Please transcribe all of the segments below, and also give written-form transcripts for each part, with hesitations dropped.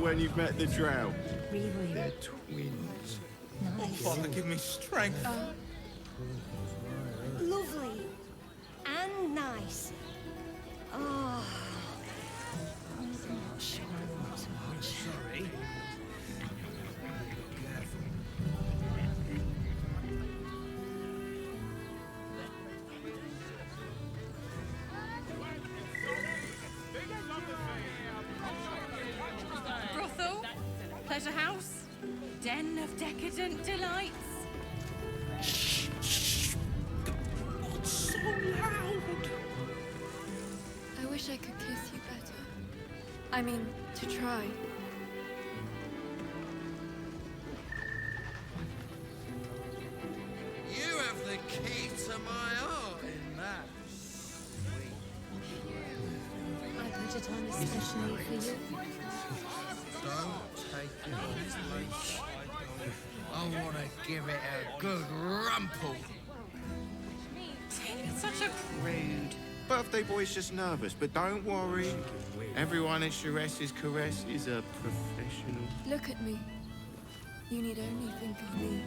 when you've met the drow. Really? They're twins. Oh, Nice. Father, give me strength. Lovely. And nice. Oh. Not sure not so much. Sorry. Brothel, pleasure house, den of decadent delights. Not so loud. I wish I could kiss you better. I mean, to try. You have the key to my heart in that. I put it on especially for you. Don't take it off, please. I want to give it a good rumple. Tammy's such a prude. Birthday boy's just nervous, but don't worry. Everyone at Sharess's caress is a professional. Look at me. You need only think of me.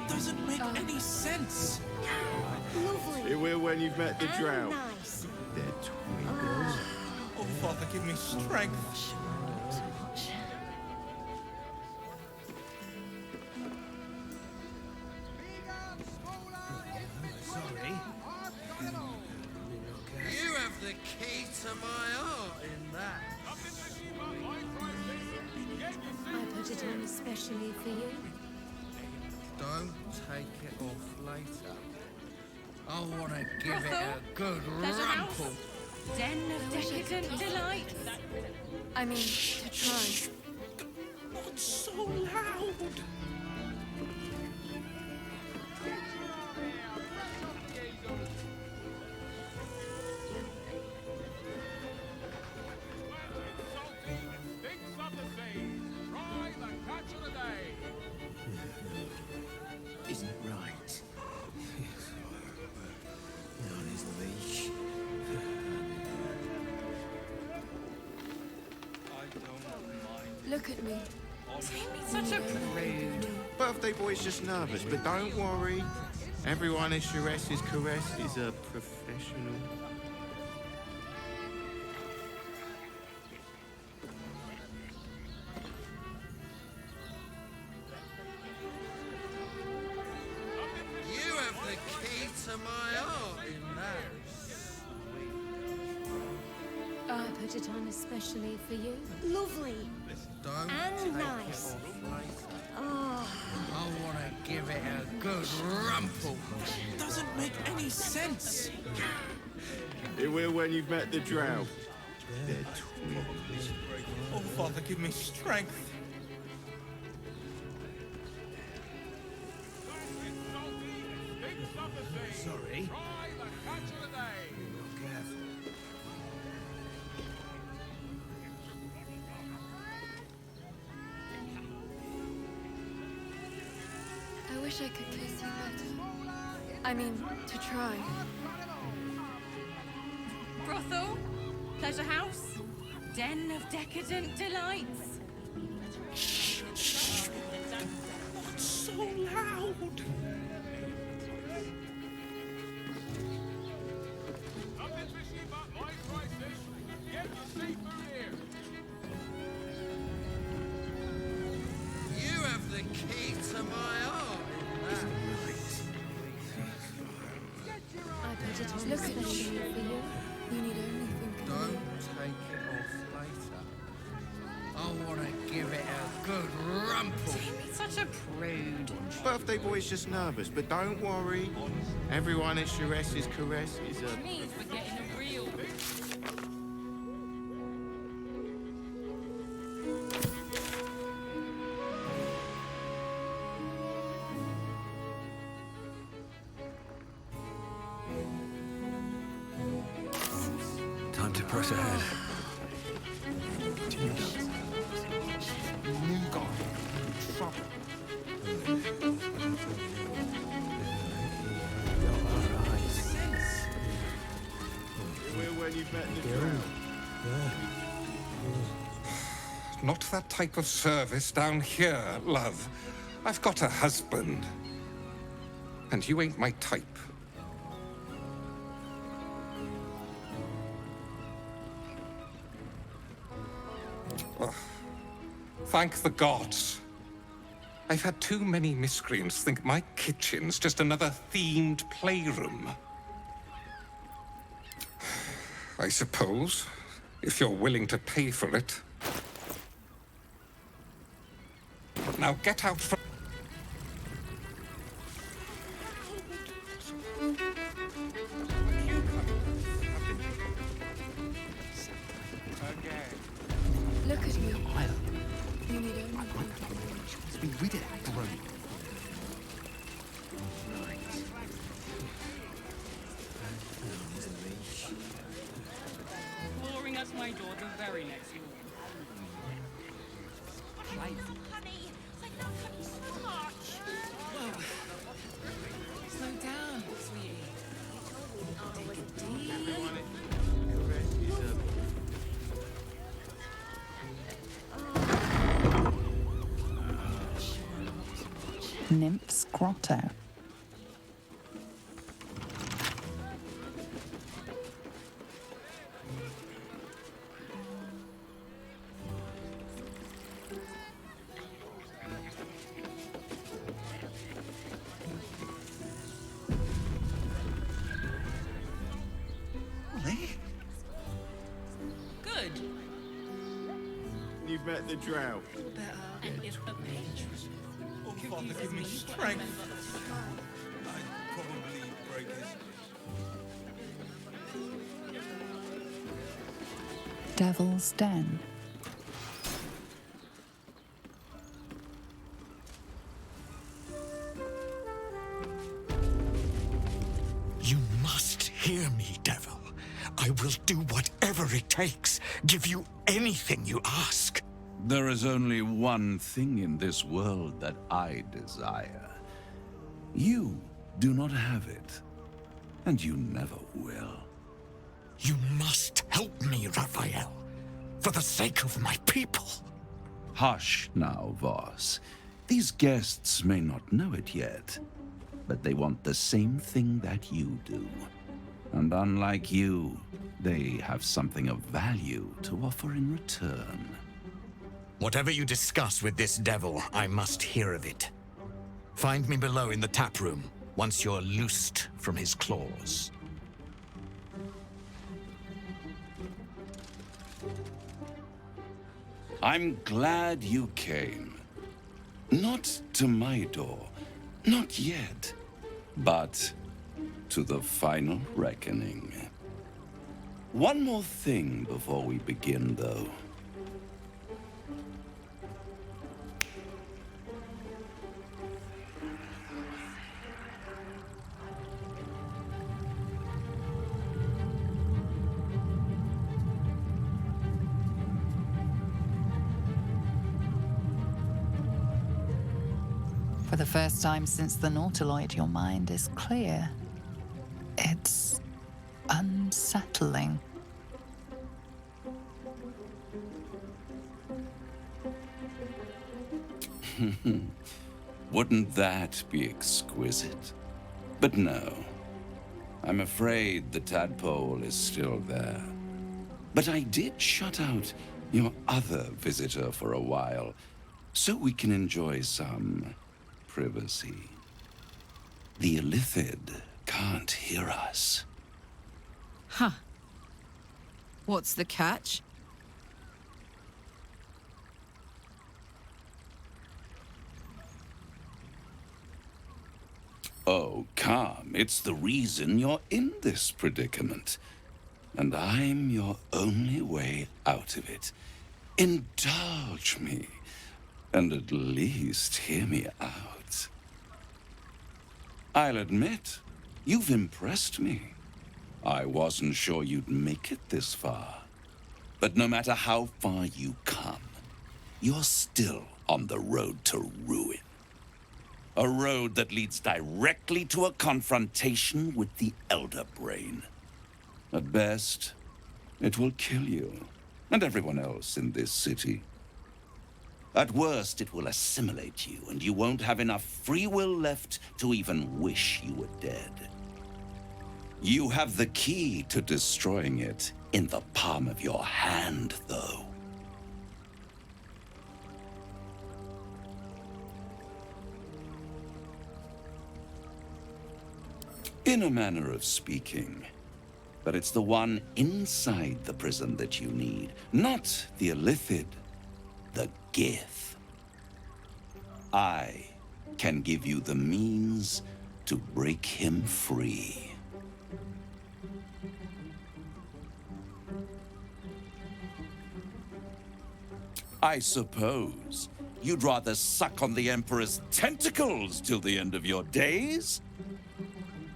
Doesn't make any sense. Lovely. It will when you've met the And drow. nice. They're twins. Oh, Father, give me strength. Sure not so much. Sorry. You have the key to my heart in that. I put it on especially for you. Don't take it off later. I want to give it Brothel, a good pleasure house, rumple. den of wish I could decadent kiss you. delights. I mean, to try. Not so loud. Isn't it right? On his leash. Look at me. Tammy's such a prude. Birthday boy's just nervous, but don't worry. Everyone at Sharess's caress is a professional. You have the key to my heart in that. I put it on especially for you. Lovely. Don't And take nice. it off later. Oh. I want to give it a good rumple. Doesn't make any sense. It will when you've met the drow. They're twins. Oh, Father, give me strength. Sorry. I wish I could kiss you better. I mean, to try. Brothel, pleasure house, den of decadent delights. Not so loud. You have the key to my heart in that. I put it on Look at especially me. for you. You need only think of Don't me. take it off later. I want to give it a good rumple. Tammy's such a prude. Birthday boy's just nervous, but don't worry. Everyone at Sharess's caress is a Means we're getting a real. Time to press ahead. New guy. Trouble. When you've met the drow. Not that type of service down here, love. I've got a husband. And you ain't my type. Ugh. Thank the gods. I've had too many miscreants think my kitchen's just another themed playroom. I suppose, if you're willing to pay for it. Now get out from... Look at you. You need only one. Let's be rid of that drone. Pouring us my door the very next morning. Honey, I love honey so much. Slow down, sweetie. Take it deep. Nymph's Grotto. Good. You've met the drow. And if the page Oh, Father, give me strength. I'd probably break his... Devil's Den. You must hear me, devil. I will do whatever it takes. Give you anything you ask. There is only one thing in this world that I desire. You do not have it, and you never will. You must help me, Raphael. For the sake of my people. Hush now, Voss. These guests may not know it yet, but they want the same thing that you do. And unlike you, they have something of value to offer in return. Whatever you discuss with this devil, I must hear of it. Find me below in the tap room, once you're loosed from his claws. I'm glad you came. Not to my door, not yet, but to the final reckoning. One more thing before we begin, though. For the first time since the Nautiloid, your mind is clear. It's unsettling. Wouldn't that be exquisite? But no. I'm afraid the tadpole is still there. But I did shut out your other visitor for a while, so we can enjoy some privacy. The Illithid can't hear us. Huh. What's the catch? Oh, come. It's the reason you're in this predicament. And I'm your only way out of it. Indulge me, and at least hear me out. I'll admit, you've impressed me. I wasn't sure you'd make it this far. But no matter how far you come, you're still on the road to ruin. A road that leads directly to a confrontation with the Elder Brain. At best, it will kill you, and everyone else in this city. At worst, it will assimilate you, and you won't have enough free will left to even wish you were dead. You have the key to destroying it in the palm of your hand, though. In a manner of speaking. But it's the one inside the prison that you need, not the Illithid, the Gith. I can give you the means to break him free. I suppose you'd rather suck on the Emperor's tentacles till the end of your days?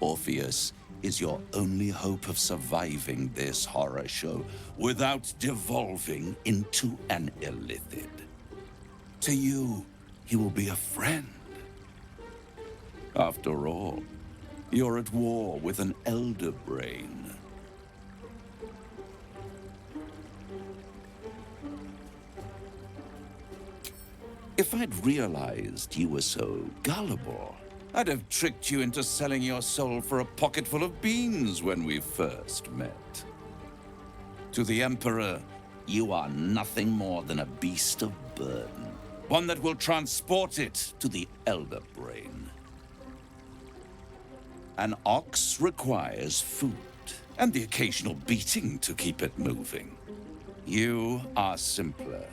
Orpheus is your only hope of surviving this horror show without devolving into an Illithid. To you, he will be a friend. After all, you're at war with an Elder Brain. If I'd realized you were so gullible, I'd have tricked you into selling your soul for a pocketful of beans when we first met. To the Emperor, you are nothing more than a beast of burden, one that will transport it to the Elder Brain. An ox requires food, and the occasional beating to keep it moving. You are simpler.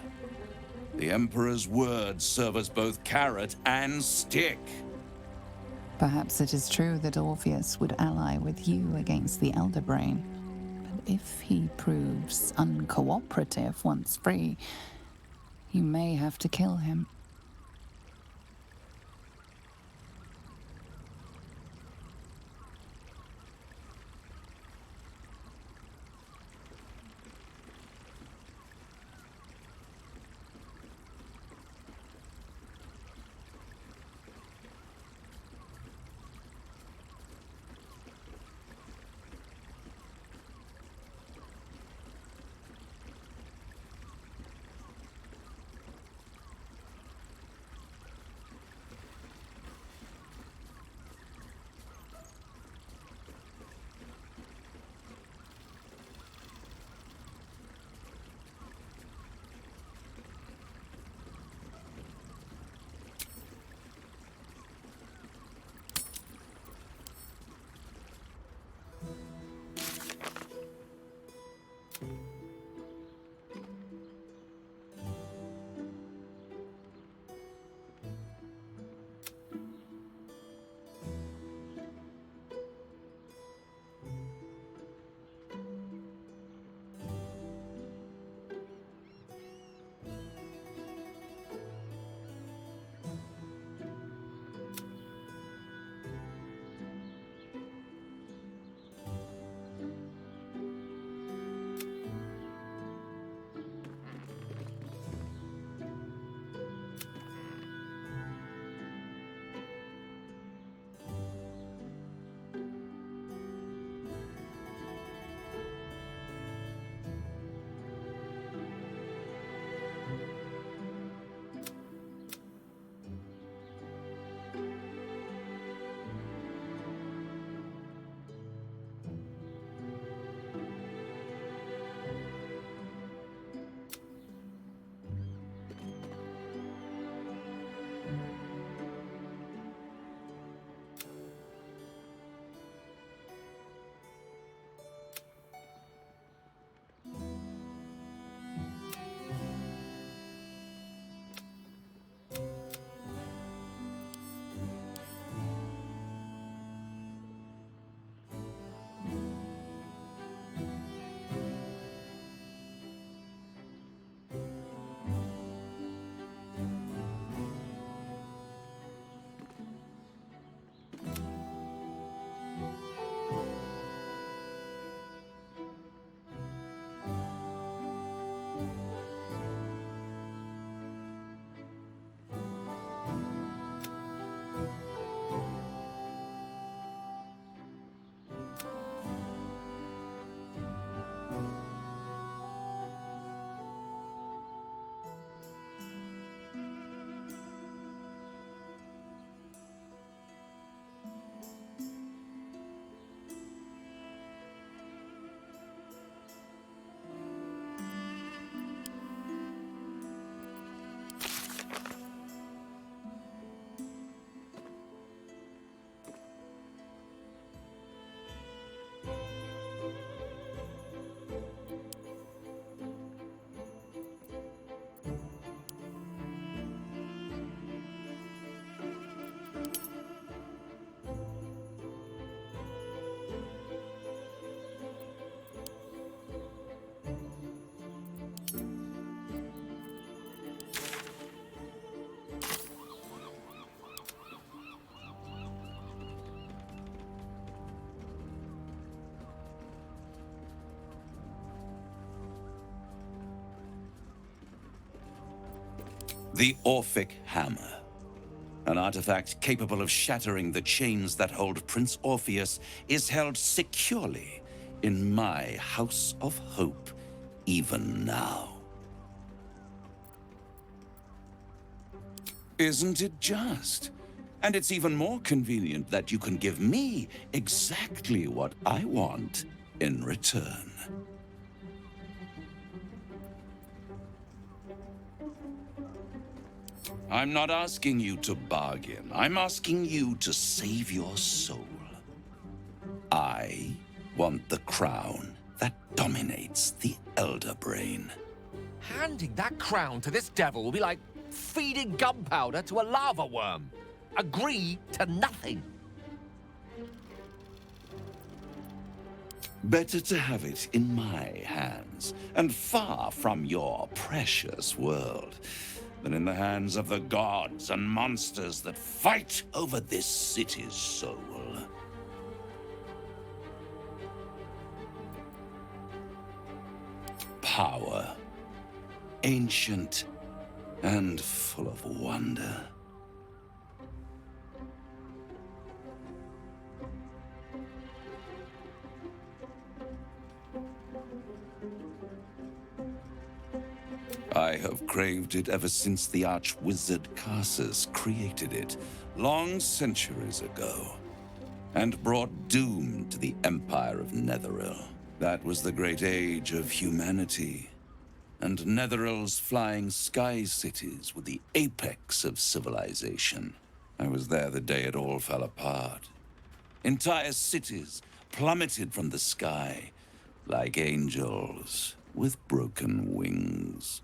The Emperor's words serve as both carrot and stick. Perhaps it is true that Orpheus would ally with you against the Elder Brain. But if he proves uncooperative once free, you may have to kill him. The Orphic Hammer. An artifact capable of shattering the chains that hold Prince Orpheus is held securely in my House of Hope, even now. Isn't it just? And it's even more convenient that you can give me exactly what I want in return. I'm not asking you to bargain. I'm asking you to save your soul. I want the crown that dominates the Elder Brain. Handing that crown to this devil will be like feeding gunpowder to a lava worm. Agree to nothing. Better to have it in my hands, and far from your precious world, than in the hands of the gods and monsters that fight over this city's soul. Power, ancient and full of wonder. I have craved it ever since the arch-wizard Karsus created it, long centuries ago, and brought doom to the Empire of Netheril. That was the great age of humanity, and Netheril's flying sky cities were the apex of civilization. I was there the day it all fell apart. Entire cities plummeted from the sky, like angels with broken wings.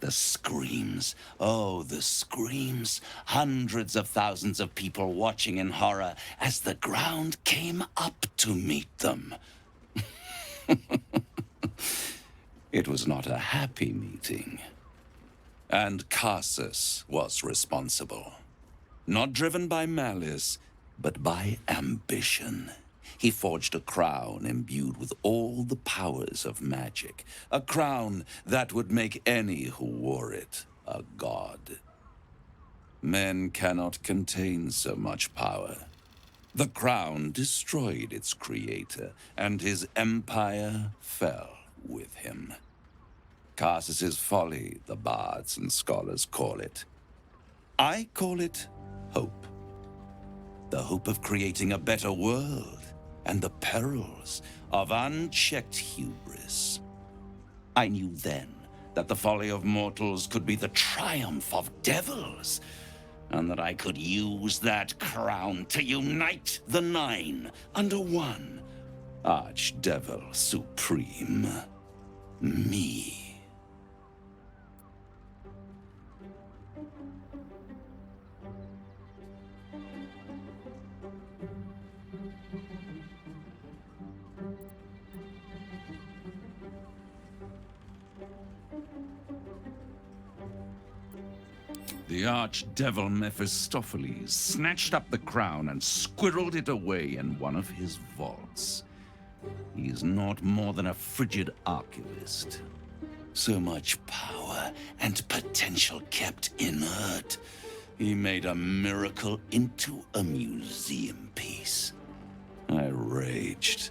The screams, oh, the screams. Hundreds of thousands of people watching in horror as the ground came up to meet them. It was not a happy meeting. And Karsus was responsible. Not driven by malice, but by ambition. He forged a crown imbued with all the powers of magic. A crown that would make any who wore it a god. Men cannot contain so much power. The crown destroyed its creator, and his empire fell with him. Karsus's folly, the bards and scholars call it. I call it hope. The hope of creating a better world, and the perils of unchecked hubris. I knew then that the folly of mortals could be the triumph of devils, and that I could use that crown to unite the Nine under one Archdevil Supreme. Me. The archdevil Mephistopheles snatched up the crown and squirreled it away in one of his vaults. He is not more than a frigid archivist. So much power and potential kept inert. He made a miracle into a museum piece. I raged.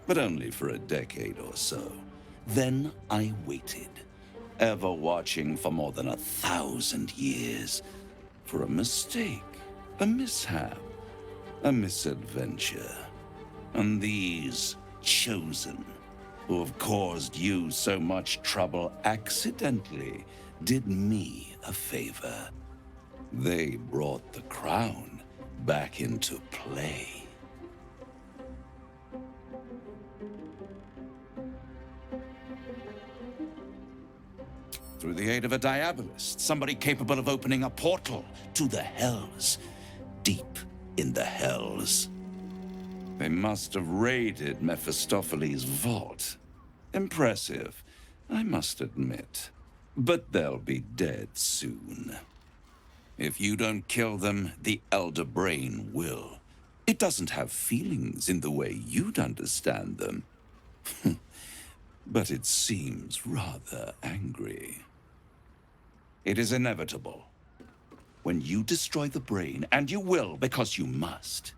But only for a decade or so. Then I waited, ever watching for more than 1,000 years, for a mistake, a mishap, a misadventure. And these chosen, who have caused you so much trouble accidentally, did me a favor. They brought the crown back into play. Through the aid of a diabolist, somebody capable of opening a portal to the Hells, deep in the Hells. They must have raided Mephistopheles' vault. Impressive, I must admit. But they'll be dead soon. If you don't kill them, the Elder Brain will. It doesn't have feelings in the way you'd understand them. But it seems rather angry. It is inevitable. When you destroy the brain, and you will because you must,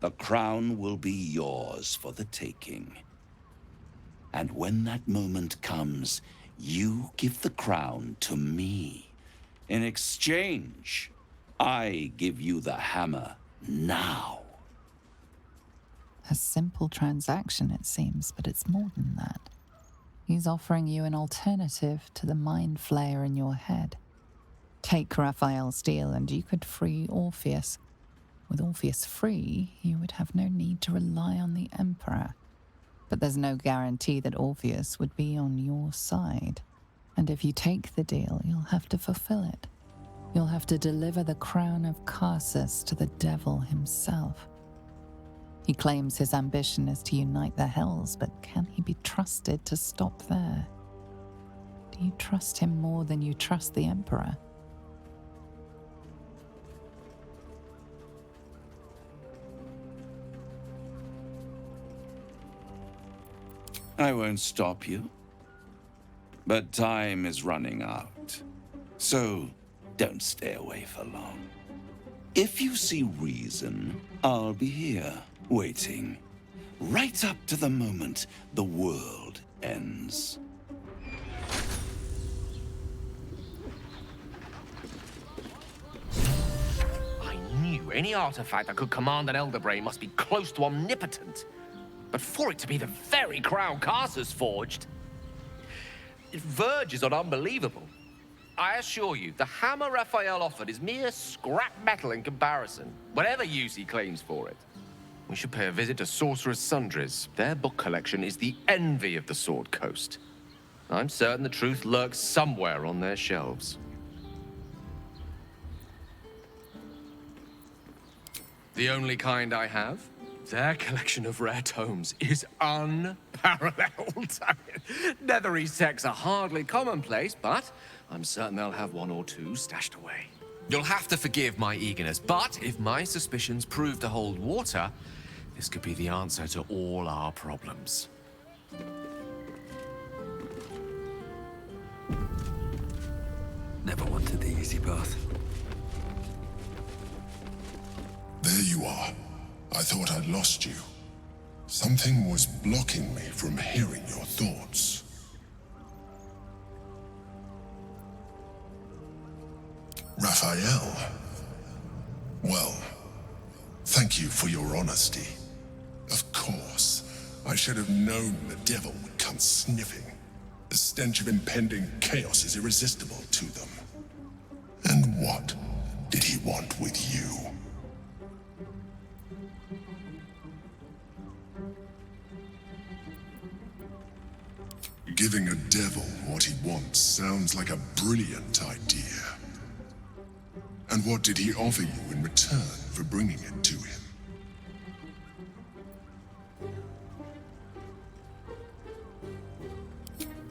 the crown will be yours for the taking. And when that moment comes, you give the crown to me. In exchange, I give you the hammer now. A simple transaction, it seems, but it's more than that. He's offering you an alternative to the mind flayer in your head. Take Raphael's deal and you could free Orpheus. With Orpheus free, you would have no need to rely on the Emperor. But there's no guarantee that Orpheus would be on your side. And if you take the deal, you'll have to fulfill it. You'll have to deliver the crown of Carsus to the devil himself. He claims his ambition is to unite the Hells, but can he be trusted to stop there? Do you trust him more than you trust the Emperor? I won't stop you. But time is running out. So don't stay away for long. If you see reason, I'll be here, waiting. Right up to the moment the world ends. I knew any artifact that could command an Elder Brain must be close to omnipotent. But for it to be the very crown Carsus forged, it verges on unbelievable. I assure you, the hammer Raphael offered is mere scrap metal in comparison, whatever use he claims for it. We should pay a visit to Sorcerer's Sundries. Their book collection is the envy of the Sword Coast. I'm certain the truth lurks somewhere on their shelves. The only kind I have? Their collection of rare tomes is unparalleled. Netherese texts are hardly commonplace, but I'm certain they'll have one or two stashed away. You'll have to forgive my eagerness, but if my suspicions prove to hold water, this could be the answer to all our problems. Never wanted the easy path. There you are. I thought I'd lost you. Something was blocking me from hearing your thoughts. Raphael. Well, thank you for your honesty. Of course, I should have known the devil would come sniffing. The stench of impending chaos is irresistible to them. And what did he want with you? Giving a devil what he wants sounds like a brilliant idea. And what did he offer you in return for bringing it to him?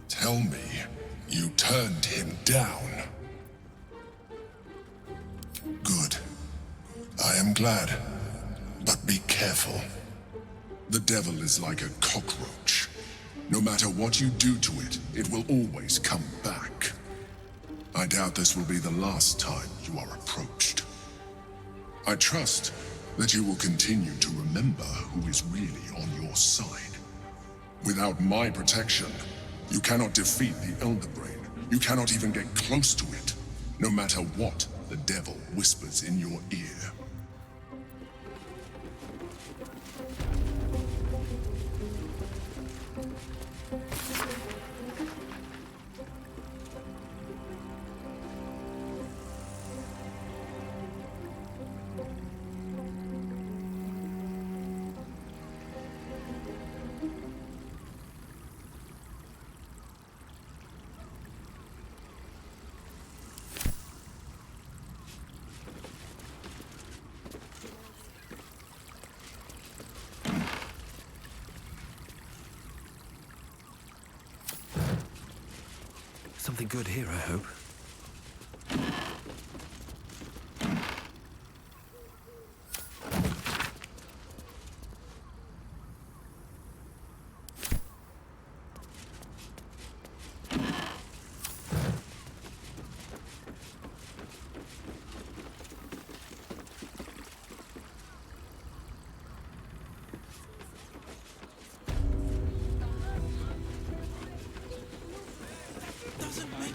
Tell me, you turned him down. Good. I am glad. But be careful. The devil is like a cockroach. No matter what you do to it, it will always come back. I doubt this will be the last time you are approached. I trust that you will continue to remember who is really on your side. Without my protection, you cannot defeat the Elder Brain. You cannot even get close to it, no matter what the devil whispers in your ear. Something good here, I hope.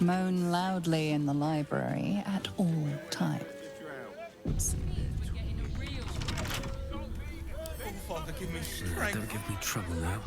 Moan loudly in the library at all times. Oh, Father, give me strength. Don't give me trouble now.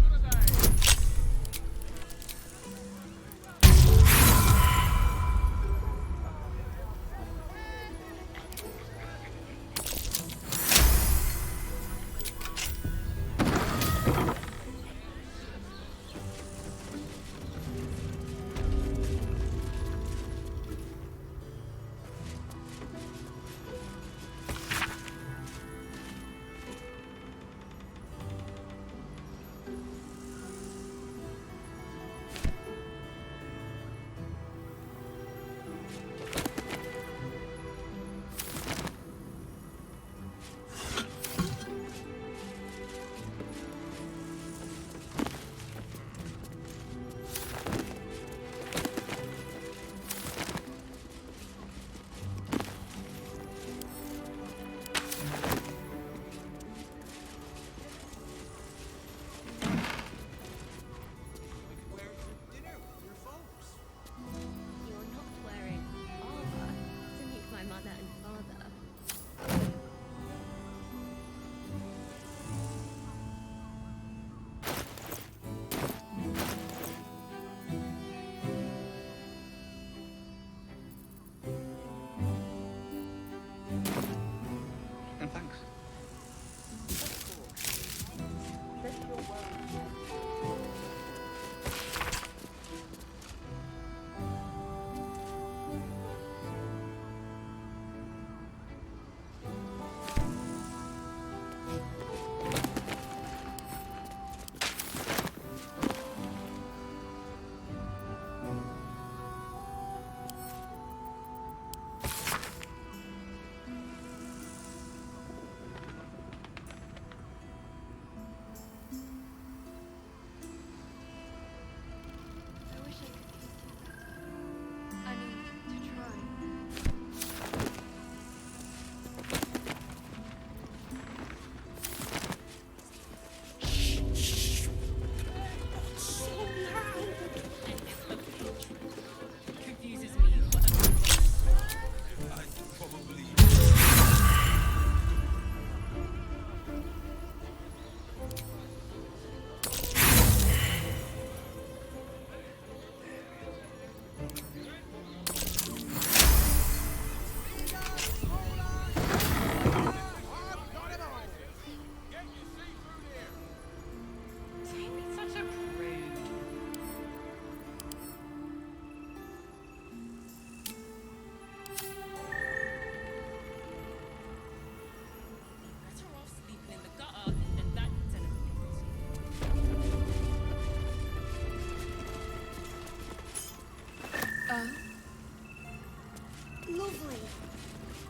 Lovely.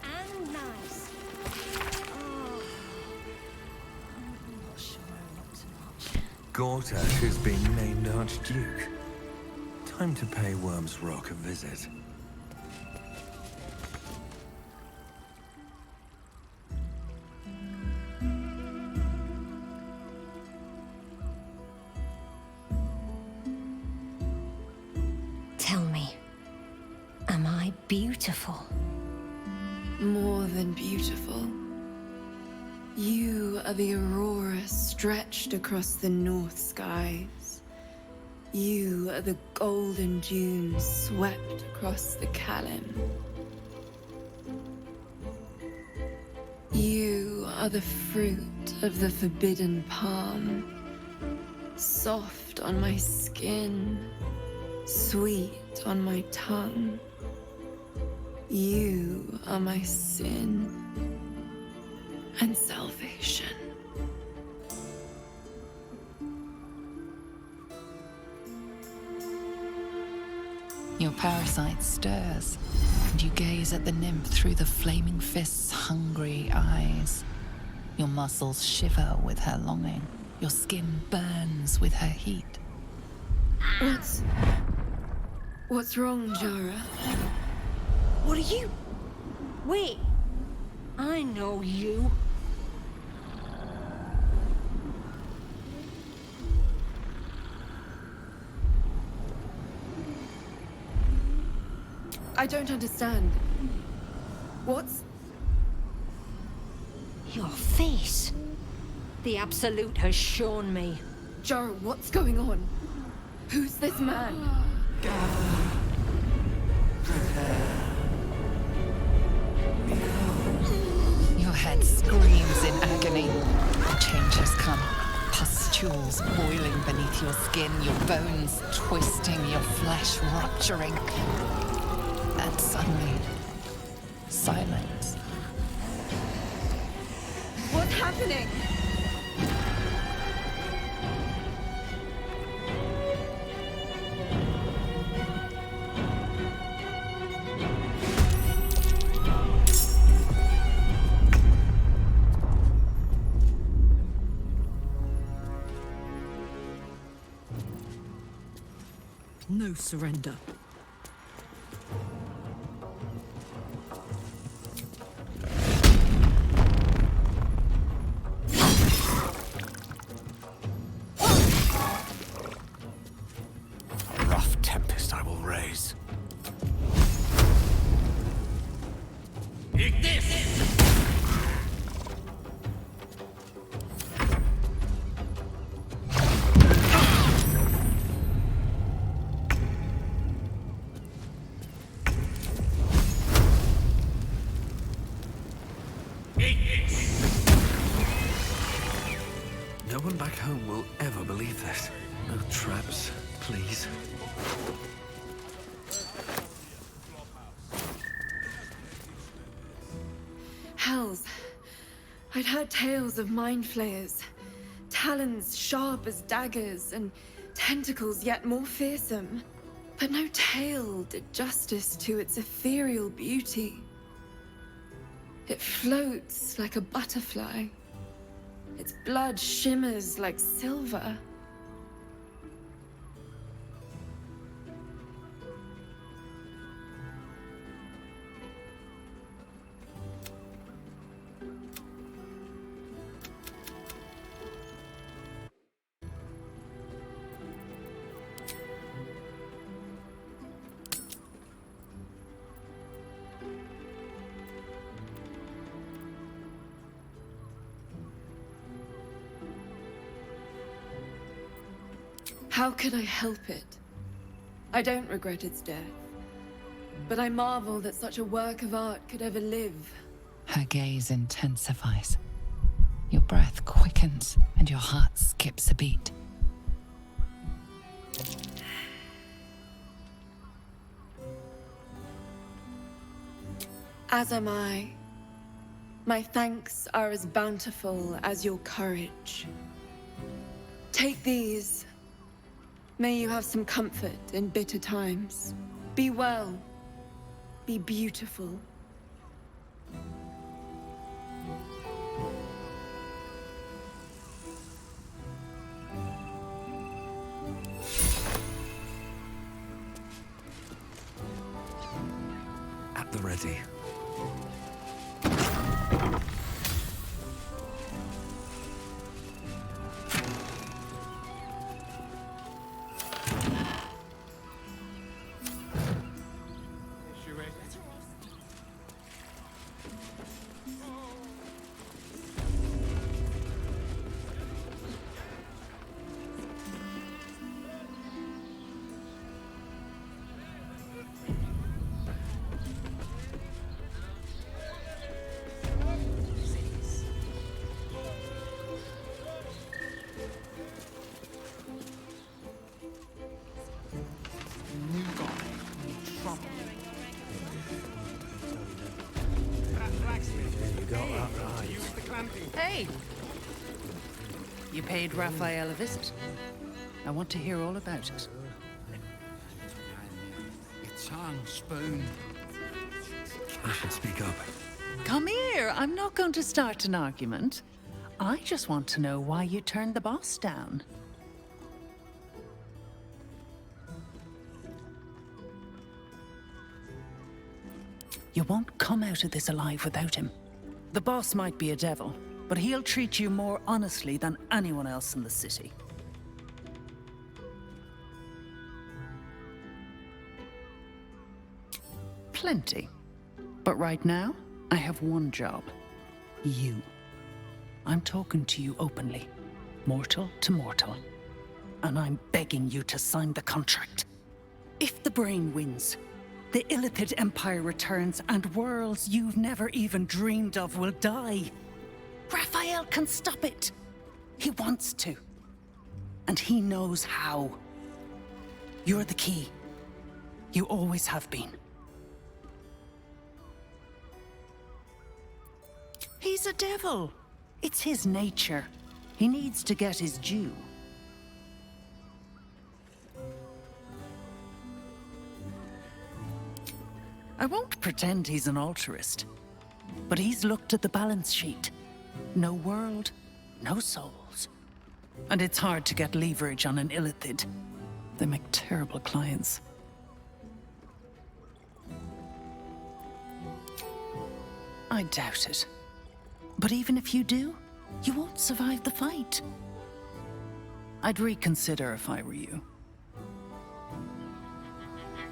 And nice. Oh. I'm not sure not so much. Gortash has been named Archduke. Time to pay Worm's Rock a visit. Tell me, am I beautiful? More than beautiful. You are the aurora stretched across the north skies. You are the golden dunes swept across the Kalim. You are the fruit of the forbidden palm, soft on my skin, sweet on my tongue. You are my sin and salvation. Your parasite stirs, and you gaze at the nymph through the flaming fist's hungry eyes. Your muscles shiver with her longing. Your skin burns with her heat. What's wrong, Jara? What are you? Wait. I know you. I don't understand. What's... Your face. The Absolute has shown me. Joe, what's going on? Who's this man? Your head screams in agony. The change has come. Pustules boiling beneath your skin, your bones twisting, your flesh rupturing. And suddenly, silence. What's happening? No surrender. A rough tempest I will raise. No one back home will ever believe this. No traps, please. Hells. I'd heard tales of mind flayers. Talons sharp as daggers, and tentacles yet more fearsome. But no tale did justice to its ethereal beauty. It floats like a butterfly. Its blood shimmers like silver. How could I help it? I don't regret its death. But I marvel that such a work of art could ever live. Her gaze intensifies. Your breath quickens and your heart skips a beat. As am I. My thanks are as bountiful as your courage. Take these. May you have some comfort in bitter times. Be well. Be beautiful. At the ready. Hey! You paid Raphael a visit. I want to hear all about it. Your tongue, Spoon. I should speak up. Come here. I'm not going to start an argument. I just want to know why you turned the boss down. You won't come out of this alive without him. The boss might be a devil, but he'll treat you more honestly than anyone else in the city. plenty. But right now, I have one job. You. I'm talking to you openly, mortal to mortal. And I'm begging you to sign the contract. If the brain wins, the Illithid Empire returns and worlds you've never even dreamed of will die. Raphael can stop it. He wants to. And he knows how. You're the key. You always have been. He's a devil. It's his nature. He needs to get his due. I won't pretend he's an altruist, but he's looked at the balance sheet. No world, no souls. And it's hard to get leverage on an Illithid. They make terrible clients. I doubt it. But even if you do, you won't survive the fight. I'd reconsider if I were you.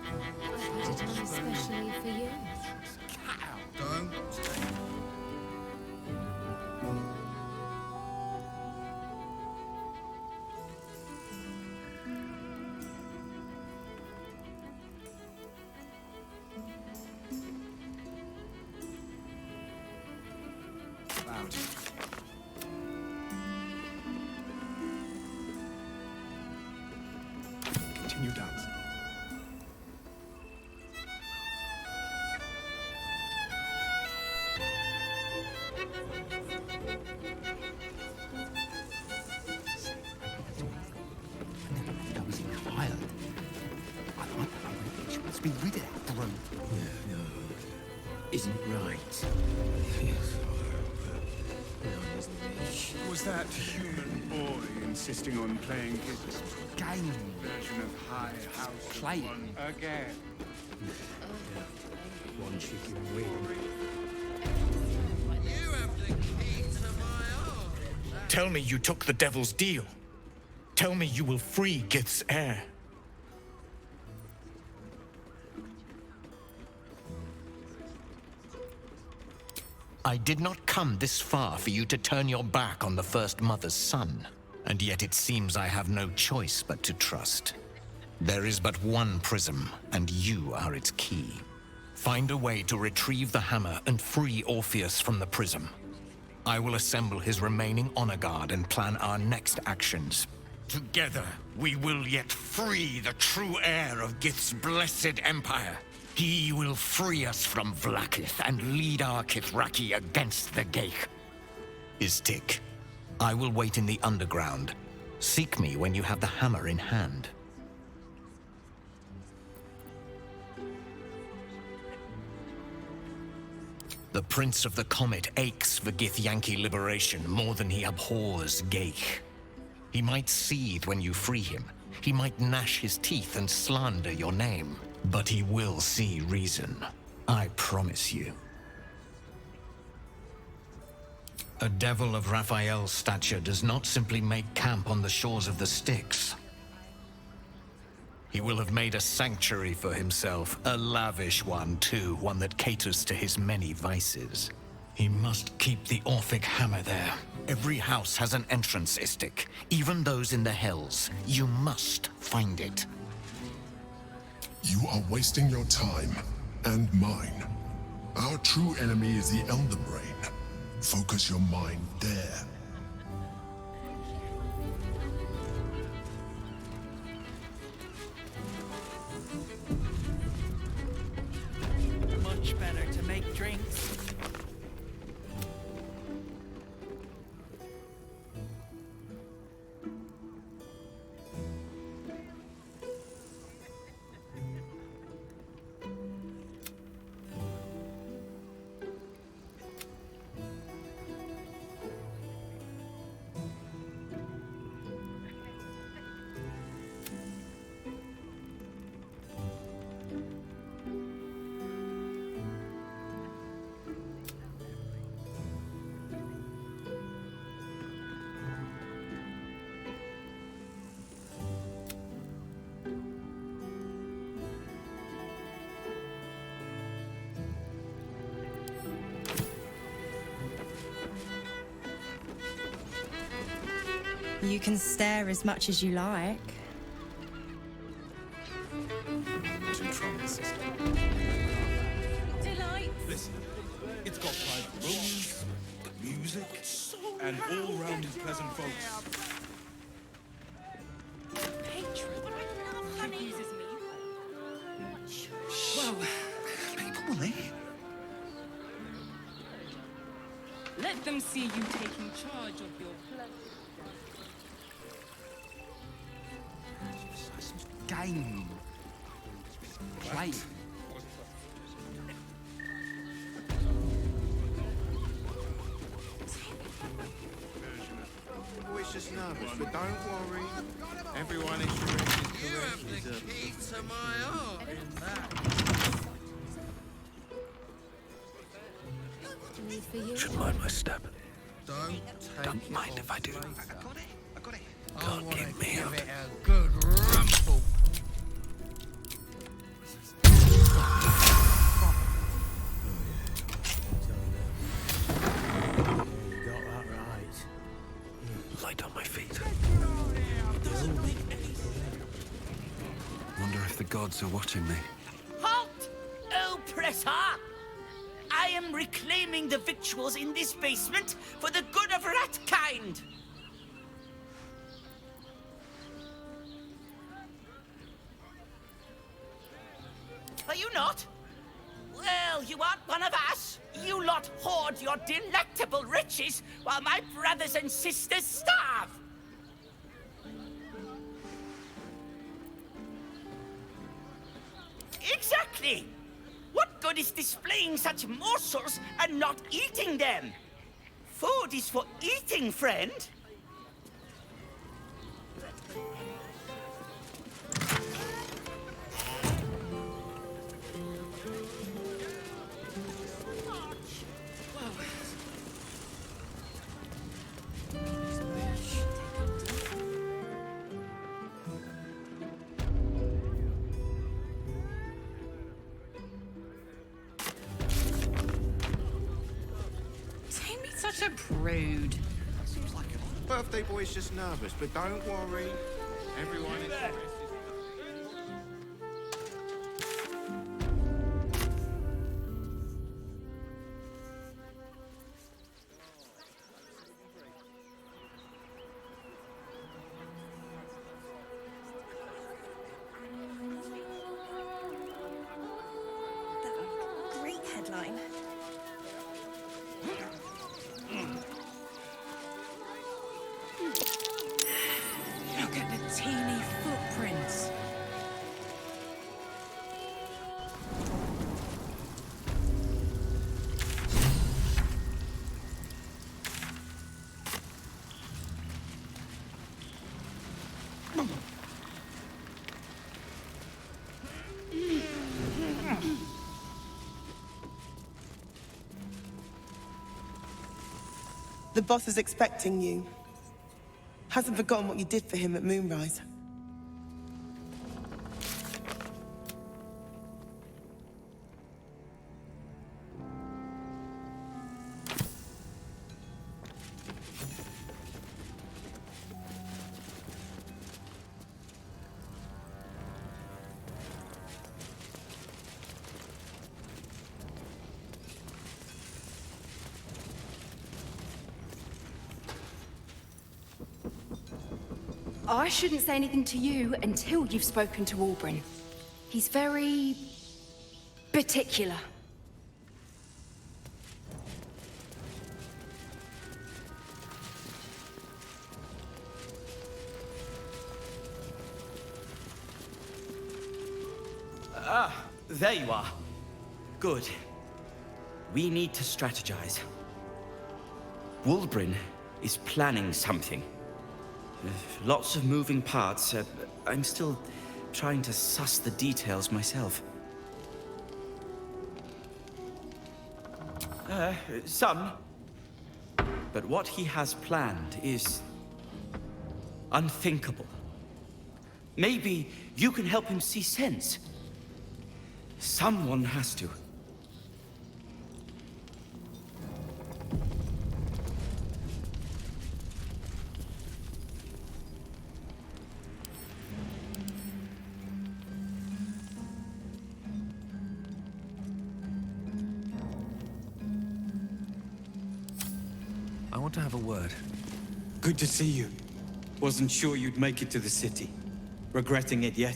I put it on especially for you. Don't. Loud. Continue dance. Be rid of that brute. No, isn't right. Was that human boy insisting on playing his Game version of High House? Play Again. one chicken wing. You have the key to my heart. Tell me you took the devil's deal. Tell me you will free Gith's heir. I did not come this far for you to turn your back on the First Mother's son. And yet it seems I have no choice but to trust. There is but one prism, and you are its key. Find a way to retrieve the hammer and free Orpheus from the prism. I will assemble his remaining honor guard and plan our next actions. Together, we will yet free the true heir of Gith's blessed empire. He will free us from Vlaakith and lead our Kithraki against the Geich. Istik, I will wait in the underground. Seek me when you have the hammer in hand. The Prince of the Comet aches for Githyanki liberation more than he abhors Geich. He might seethe when you free him. He might gnash his teeth and slander your name. But he will see reason. I promise you. A devil of Raphael's stature does not simply make camp on the shores of the Styx. He will have made a sanctuary for himself, a lavish one too, one that caters to his many vices. He must keep the Orphic hammer there. Every house has an entrance, Istik, even those in the Hells. You must find it. You are wasting your time, and mine. Our true enemy is the Elder Brain. Focus your mind there. Much better to make drinks. You can stare as much as you like. Too trouble, sister. Delight. Listen, it's got private rooms, music, and all-rounded pleasant folks. Patron. Confuses me. Well, people will leave. Let them see you taking charge of your Game. Play. Always just nervous, but don't worry. Everyone is sure is correct. Key to my heart in that. Should mind my step. Don't mind if I do. I got it. Can't keep me out. Give it a good rumble. Light on my feet. Wonder if the gods are watching me. Halt, oppressor! I am reclaiming the victuals in this basement for the good of ratkind. Are you not? Well, you aren't one of us. You lot hoard your delectable riches while my brothers and sisters starve. Exactly! What good is displaying such morsels and not eating them? Food is for eating, friend. Such a prude. Birthday boy's just nervous, but don't worry. Everyone is correct. Great headline. Look at the teeny footprints. The boss is expecting you. Hasn't forgotten what you did for him at Moonrise. I shouldn't say anything to you until you've spoken to Albrin. He's very particular. Ah, there you are. Good. We need to strategize. Wulbrin is planning something. Lots of moving parts. I'm still trying to suss the details myself. Some. But what he has planned is unthinkable. Maybe you can help him see sense. Someone has to. to have a word. Good to see you. Wasn't sure you'd make it to the city. Regretting it yet?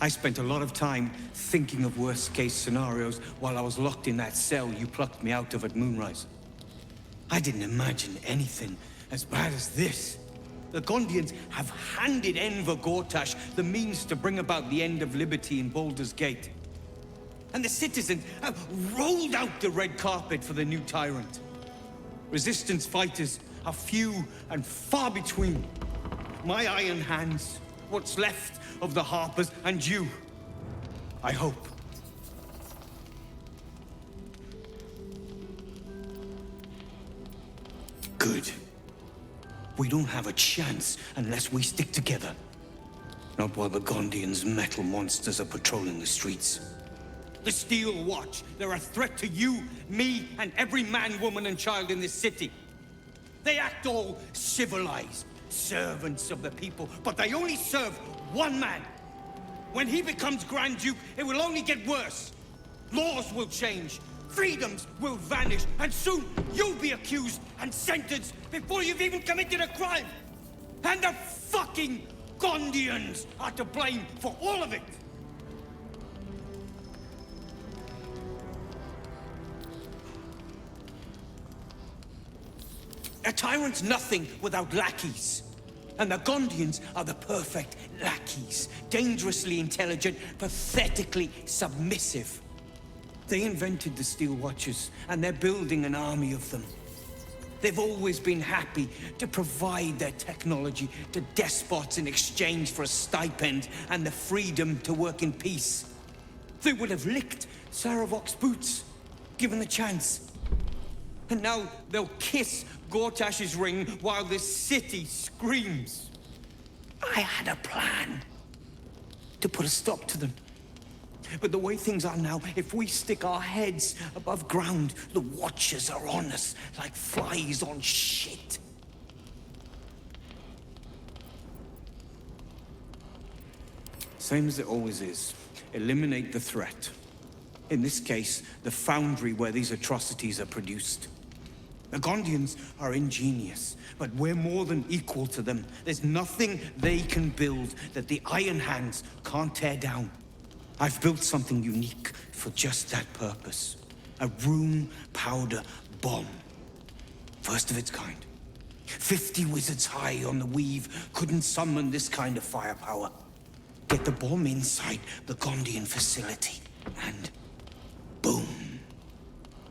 I spent a lot of time thinking of worst-case scenarios while I was locked in that cell you plucked me out of at Moonrise. I didn't imagine anything as bad as this. The Gondians have handed Enver Gortash the means to bring about the end of liberty in Baldur's Gate. And the citizens have rolled out the red carpet for the new tyrant. Resistance fighters are few and far between. My iron hands, what's left of the Harpers, and you. I hope. Good. We don't have a chance unless we stick together. Not while the Gondians' metal monsters are patrolling the streets. The Steel Watch, they're a threat to you, me, and every man, woman, and child in this city. They act all civilized, servants of the people, but they only serve one man. When he becomes Grand Duke, it will only get worse. Laws will change, freedoms will vanish, and soon you'll be accused and sentenced before you've even committed a crime. And the fucking Gondians are to blame for all of it. A tyrant's nothing without lackeys. And the Gondians are the perfect lackeys. Dangerously intelligent, pathetically submissive. They invented the Steel Watchers, and they're building an army of them. They've always been happy to provide their technology to despots in exchange for a stipend and the freedom to work in peace. They would have licked Saravok's boots, given the chance. And now they'll kiss Gortash's ring while this city screams. I had a plan to put a stop to them. But the way things are now, if we stick our heads above ground, the Watchers are on us like flies on shit. Same as it always is. Eliminate the threat. In this case, the foundry where these atrocities are produced. The Gondians are ingenious, but we're more than equal to them. There's nothing they can build that the Iron Hands can't tear down. I've built something unique for just that purpose. A room powder bomb. First of its kind. 50 wizards high on the weave couldn't summon this kind of firepower. Get the bomb inside the Gondian facility, and boom.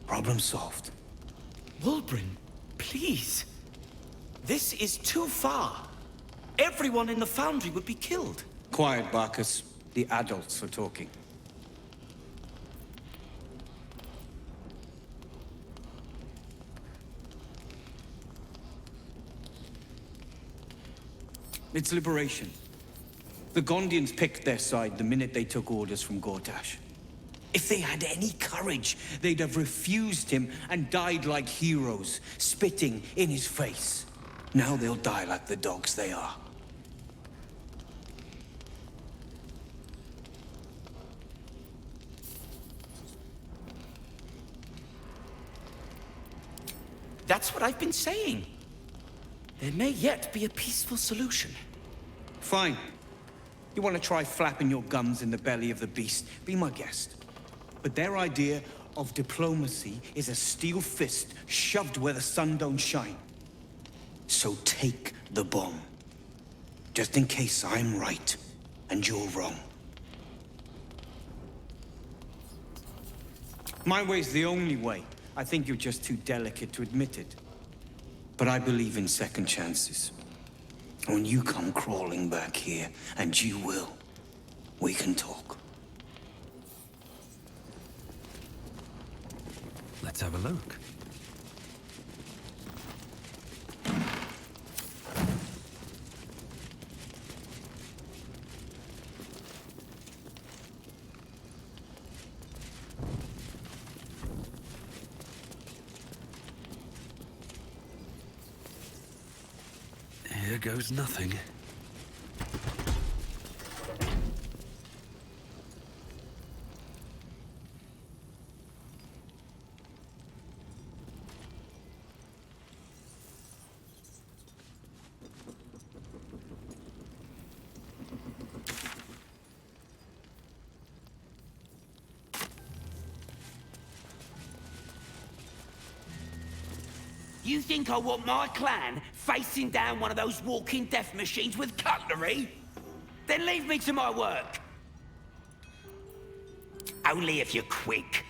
Problem solved. Wulbren, please. This is too far. Everyone in the foundry would be killed. Quiet, Barkus. The adults are talking. It's liberation. The Gondians picked their side the minute they took orders from Gortash. If they had any courage, they'd have refused him and died like heroes, spitting in his face. Now they'll die like the dogs they are. That's what I've been saying. There may yet be a peaceful solution. Fine. You want to try flapping your gums in the belly of the beast? Be my guest. But their idea of diplomacy is a steel fist shoved where the sun don't shine. So take the bomb. Just in case I'm right and you're wrong. My way's the only way. I think you're just too delicate to admit it. But I believe in second chances. When you come crawling back here, and you will, we can talk. Let's have a look. Here goes nothing. You think I want my clan facing down one of those walking death machines with cutlery? Then leave me to my work. Only if you're quick.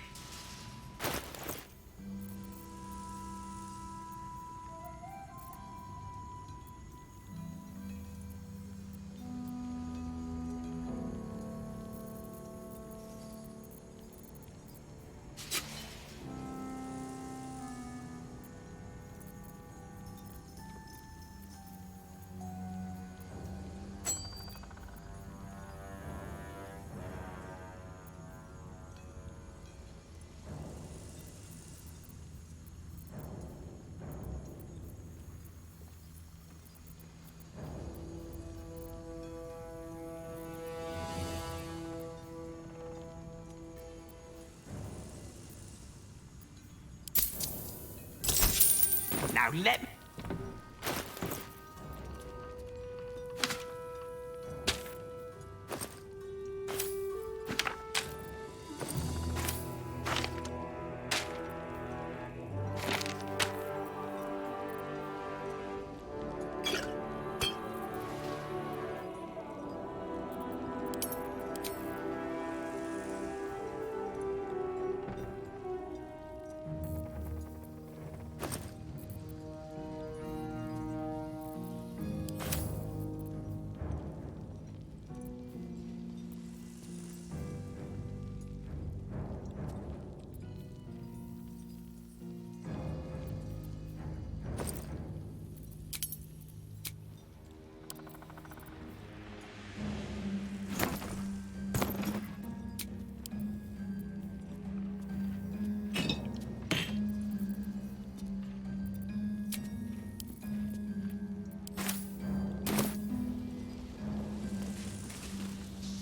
Now let me...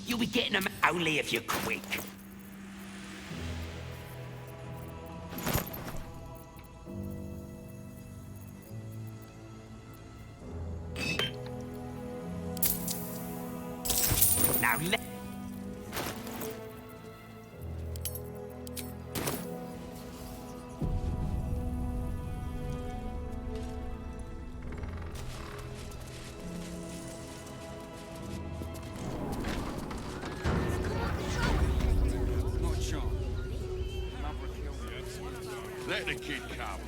You'll be getting them only if you're quick. Now let... Let the kid come.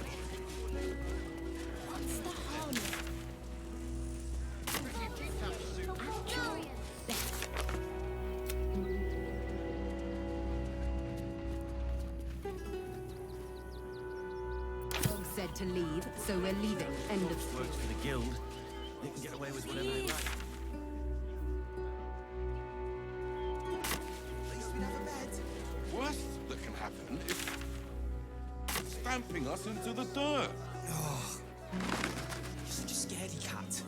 Dog said to leave, so we're leaving. End of Works for the guild. They can get away with whatever they like. Worst that can happen is stamping us into the dirt. Oh, you're such a scaredy cat.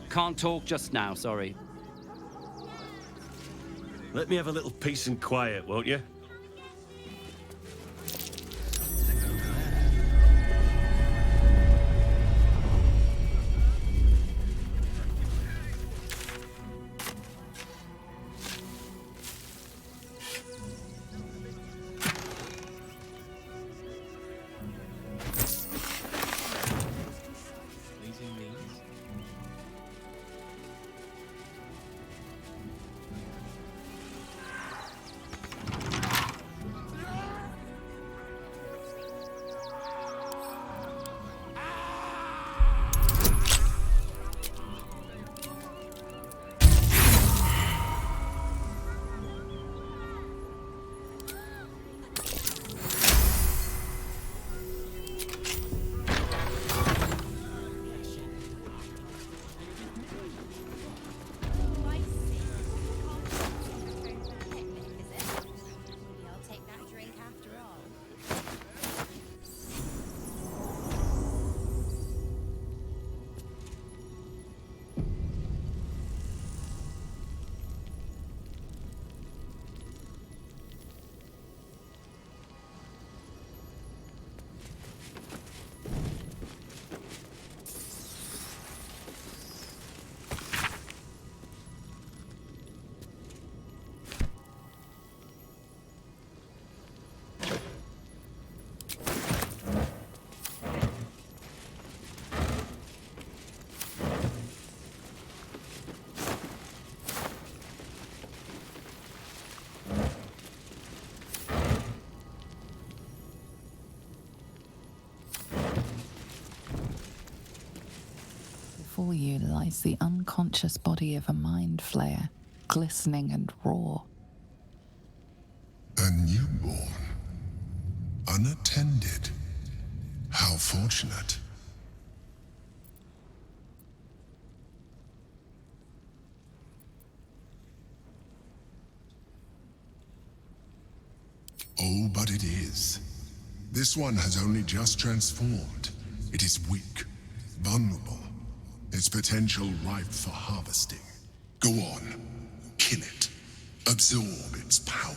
Can't talk just now, sorry. Let me have a little peace and quiet, won't you? before you lies the unconscious body of a mind flayer, glistening and raw. A newborn. Unattended. How fortunate. Oh, but it is. This one has only just transformed. It is weak, vulnerable. Its potential ripe for harvesting. Go on. Kill it. Absorb its power.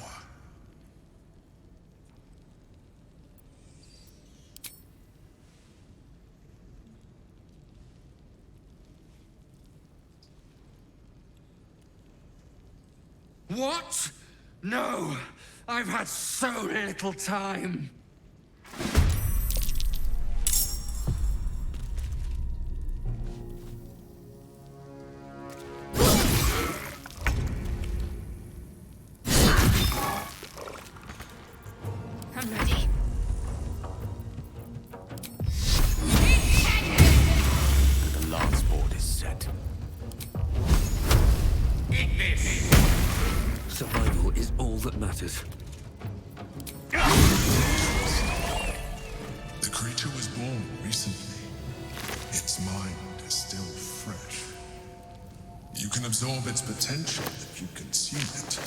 What? No! I've had so little time! I'm ready. The last board is set. Survival is all that matters. The creature was born recently. Its mind is still fresh. You can absorb its potential if you consume it.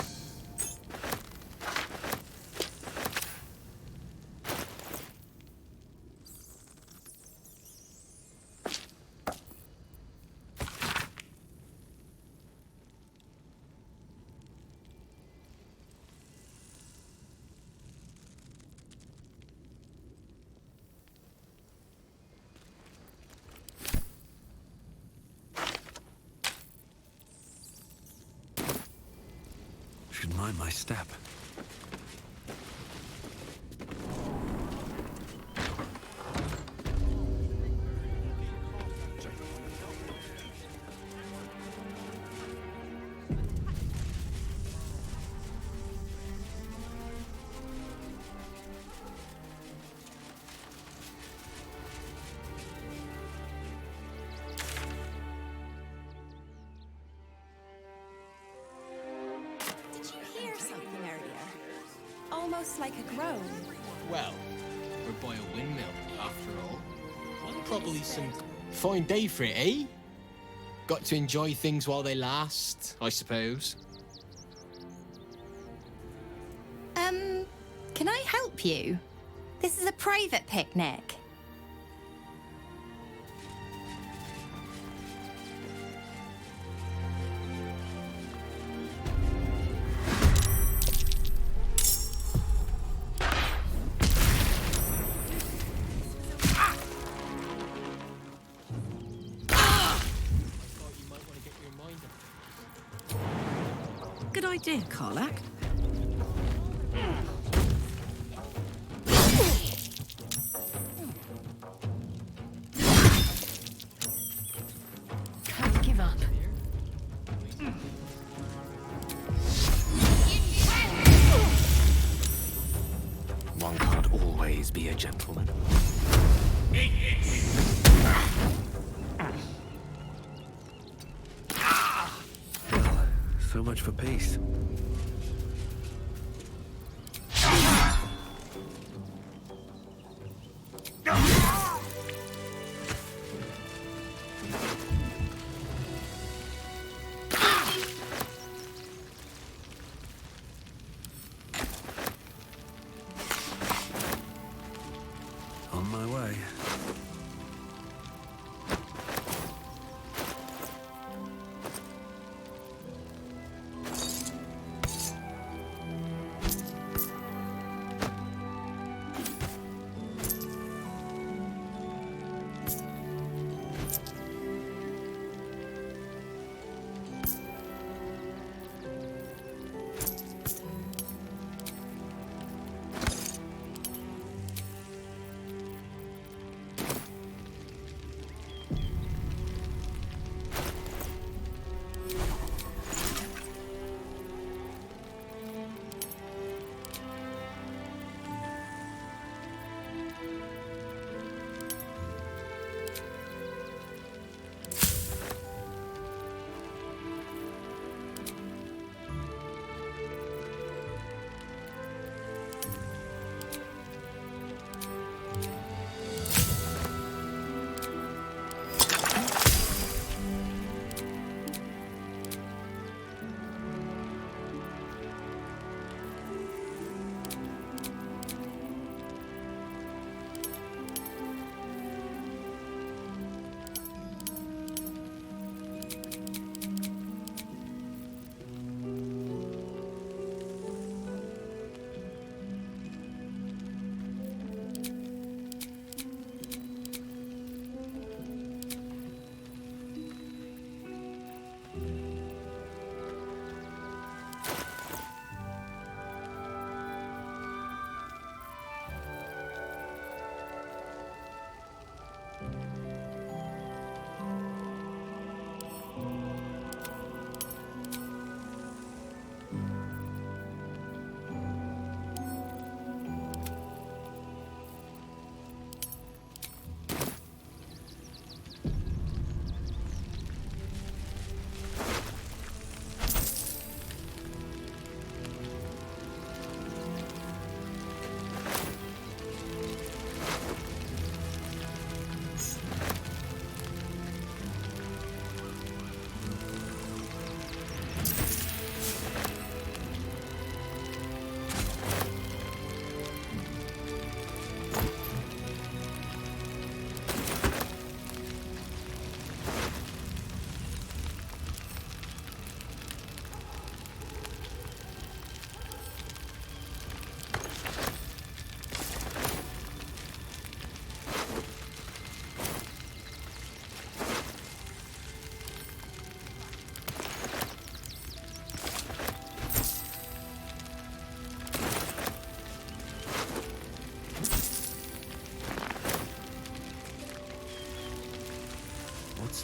Should mind my step. Almost like a groan. Well, we're by a windmill, after all. Probably some fine day for it, eh? Got to enjoy things while they last, I suppose. Can I help you? This is a private picnic. Good idea, Karlak. Can't give up. One can't always be a gentleman. Well, so much for peace. On my way.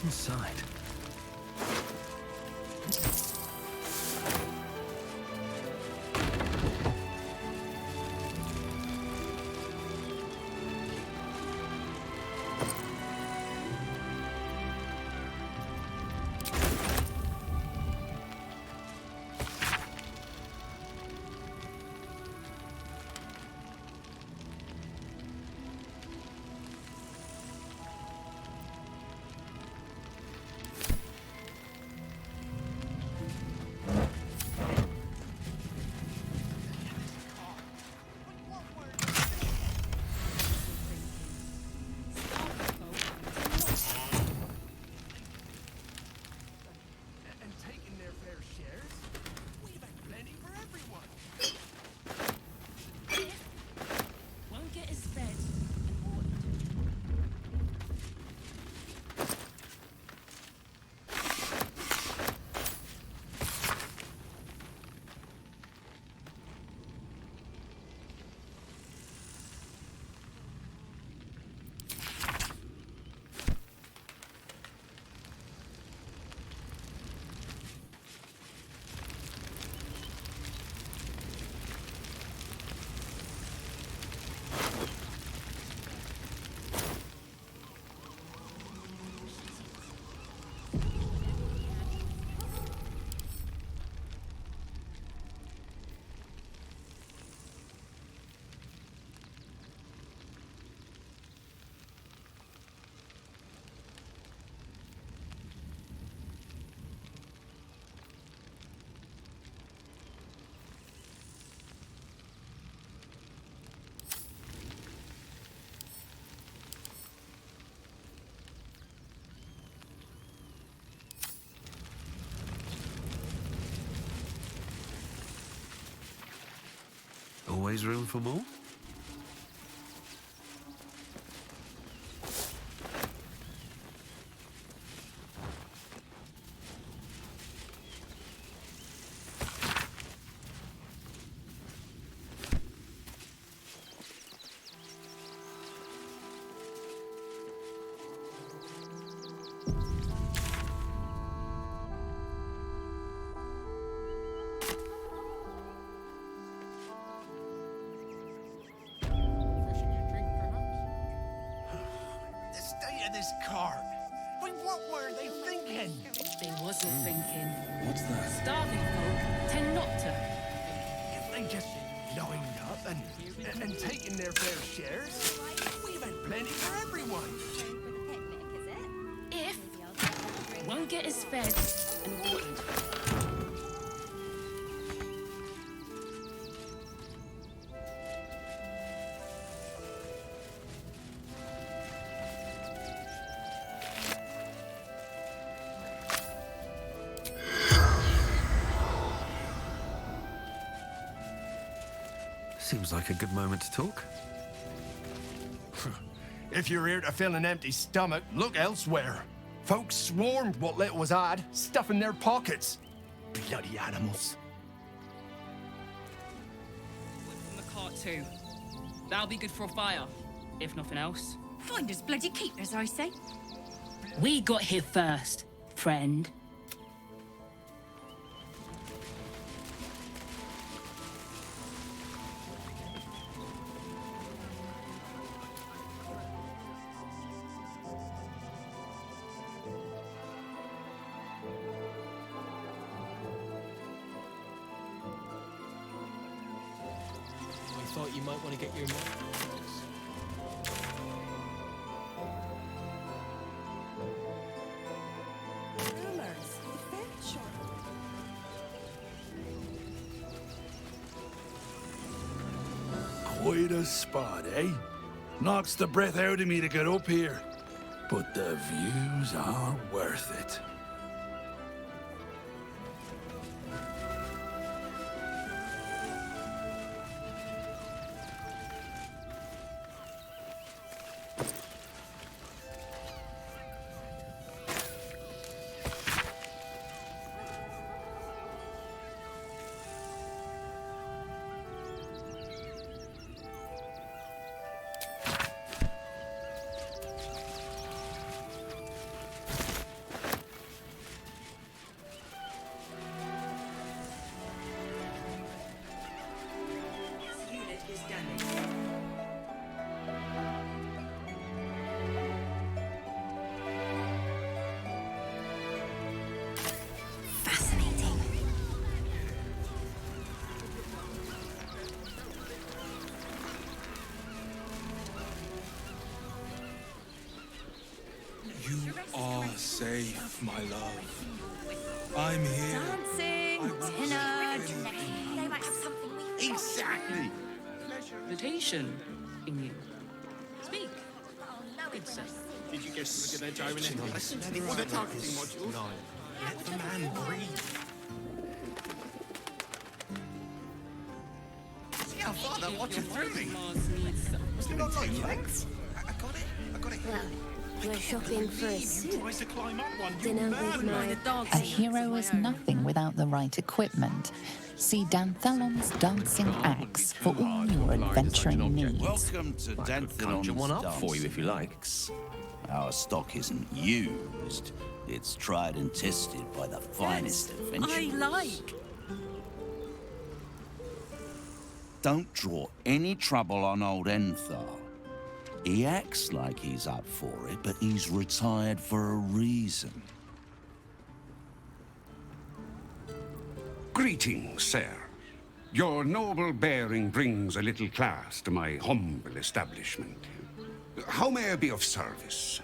What's inside? Won't get as fed. Always room for more? The state of this cart. What were they thinking? They wasn't thinking. What's that? Starving folk tend not to. If they just lined up and taken their fair shares, we've had plenty for everyone. If won't get as fed and watered. Seems like a good moment to talk. If you're here to fill an empty stomach, look elsewhere. Folks swarmed what little was had, stuffing their pockets. Bloody animals. From the cart too. That'll be good for a fire, if nothing else. Find us bloody keepers, I say. We got here first, friend. I thought you might want to get your Quite a spot, eh? Knocks the breath out of me to get up here. But the views are worth it. my love. I'm here. Dancing, dinner. They might have something we Exactly. Invitation in you. Speak. Good sir. Did you guess look at their gyrating? All the targeting modules. Let the man breathe. See how far that watcher threw me? Still not like legs. I got it. I got it. Well, we're shopping for a suit. Tries to climb up one. Dinner with my A hero is nothing without the right equipment. See Danthelon's dancing axe for all your adventuring needs. Welcome to Danthelon's conjure one up for you if you like. Our stock isn't used. It's tried and tested by the finest adventurers. like. Don't draw any trouble on old Enthar. He acts like he's up for it, but he's retired for a reason. Greetings, sir. Your noble bearing brings a little class to my humble establishment. How may I be of service?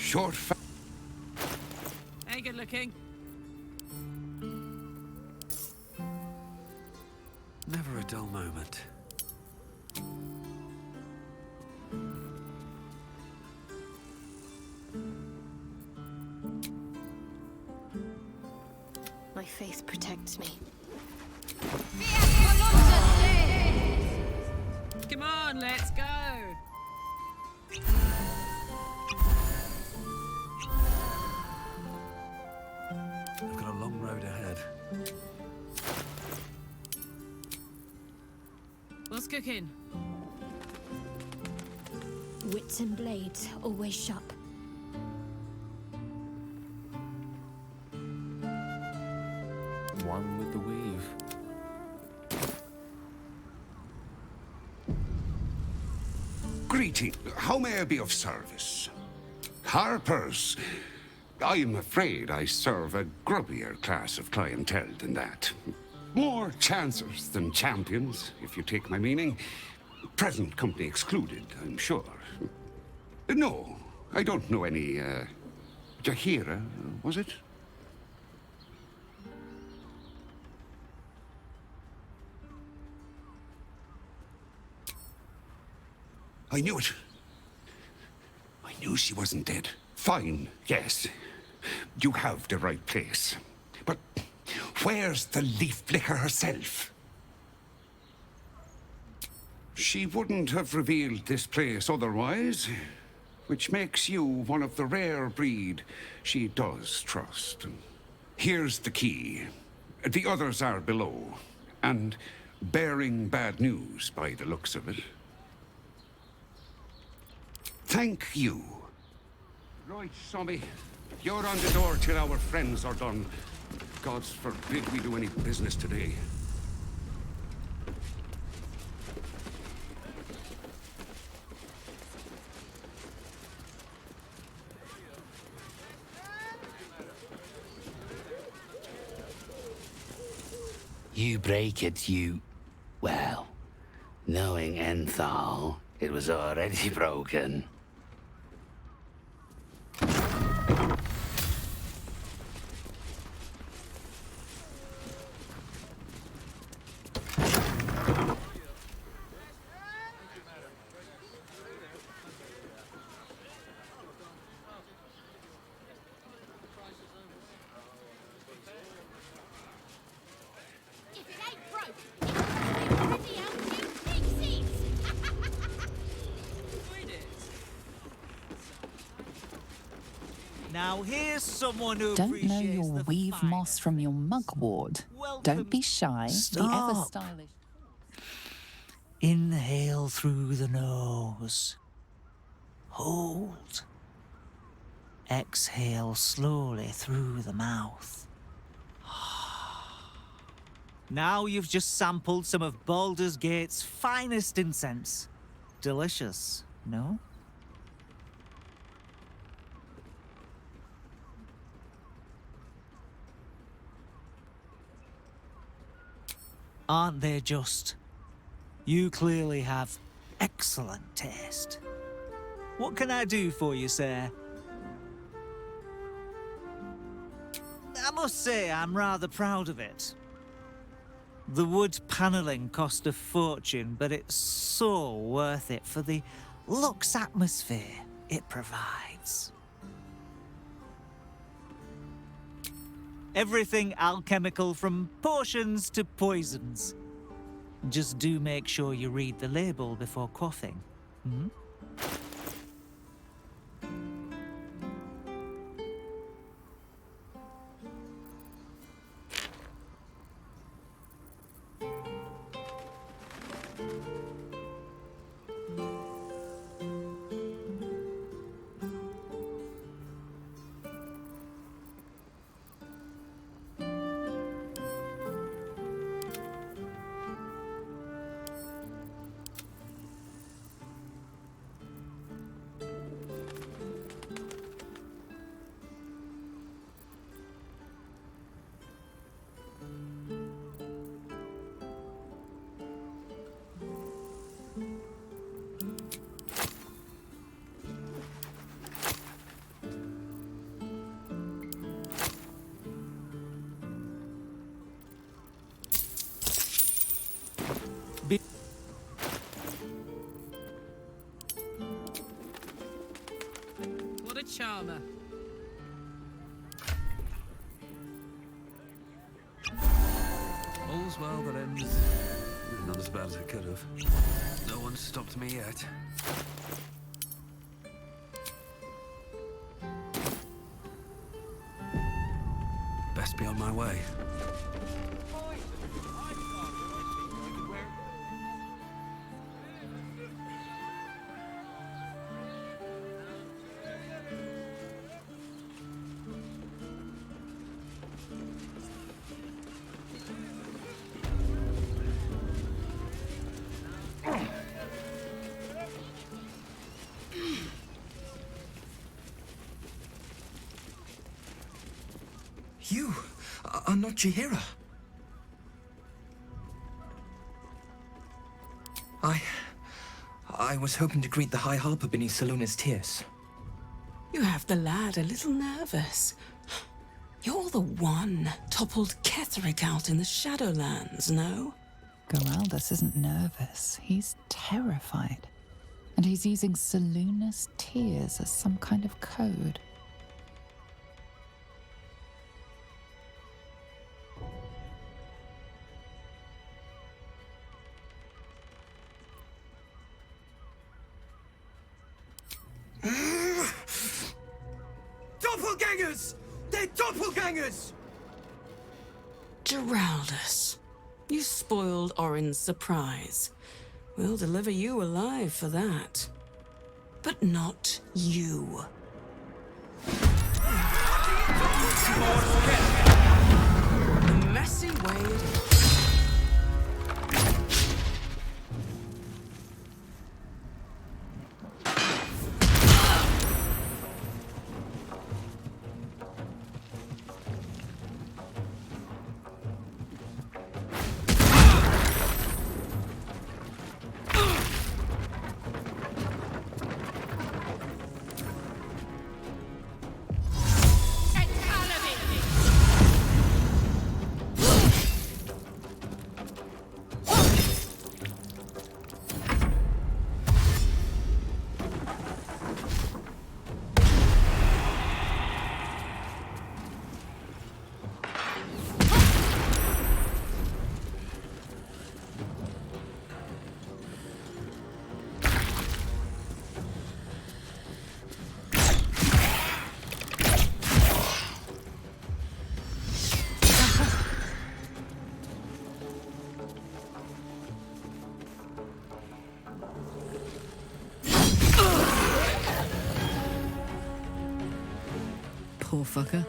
Short Hey, good looking. Never a dull moment. My faith protects me. Come on, let's go. I've got a long road ahead. What's cooking? Wits and blades, always sharp. One with the weave. Greeting. How may I be of service? Harpers. I am afraid I serve a grubbier class of clientele than that. More chancers than champions, if you take my meaning. Present company excluded, I'm sure. No, I don't know any, Jahira, was it? I knew it. I knew she wasn't dead. Fine, yes. You have the right place. But where's the leaf flicker herself? She wouldn't have revealed this place otherwise, which makes you one of the rare breed she does trust. Here's the key. The others are below, and bearing bad news by the looks of it. Thank you. Right, Sommy. You're on the door till our friends are done. Gods forbid we do any business today. You break it, you... Well, knowing Enthal, it was already broken. Now here's someone who Don't know appreciates your the weave moss from your mugwort. Don't be shy. The ever Stop. stylish. Inhale through the nose. Hold. Exhale slowly through the mouth. Now you've just sampled some of Baldur's Gate's finest incense. Delicious, no? Aren't they just? You clearly have excellent taste. What can I do for you, sir? I must say I'm rather proud of it. The wood panelling cost a fortune, but it's so worth it for the luxe atmosphere it provides. Everything alchemical from potions to poisons. Just do make sure you read the label before quaffing. Hmm? What a charmer. All's well that ends. Not as bad as it could have. No one's stopped me yet. Best be on my way. You are not Jahira. I was hoping to greet the High Harper beneath Saluna's tears. You have the lad a little nervous. You're the one toppled Ketheric out in the Shadowlands, no? Geraldus isn't nervous. He's terrified. And he's using Saluna's tears as some kind of code. Doppelgangers! They're doppelgangers! Geraldus, you spoiled Orin's surprise. We'll deliver you alive for that. But not you. towards Kent. A messy way it is. Poor fucker.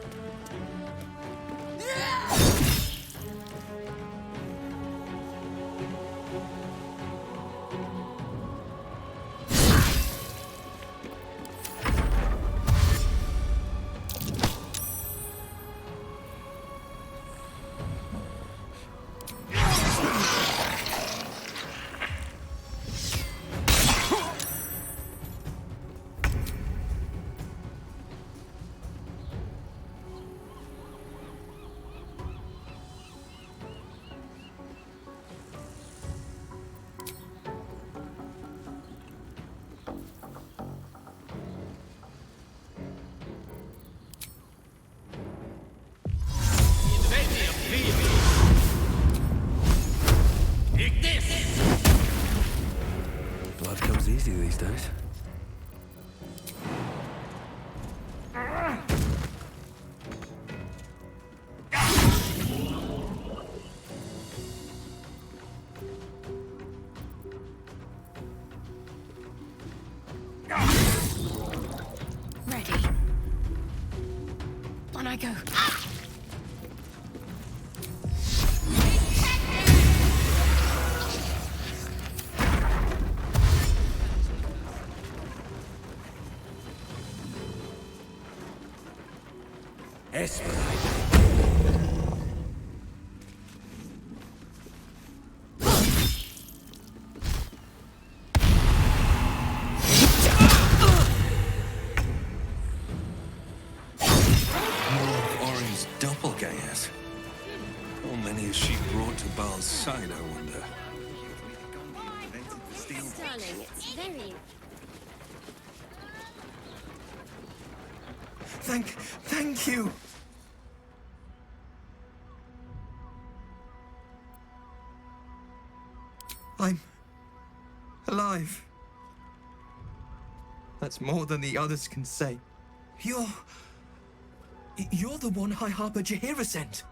Blood comes easy these days. Ready. On I go. Doppelgangers. How many has she brought to Baal's side, I wonder? Darling, it's very... Thank you. I'm alive. That's more than the others can say. You're the one High Harper Jaheira sent.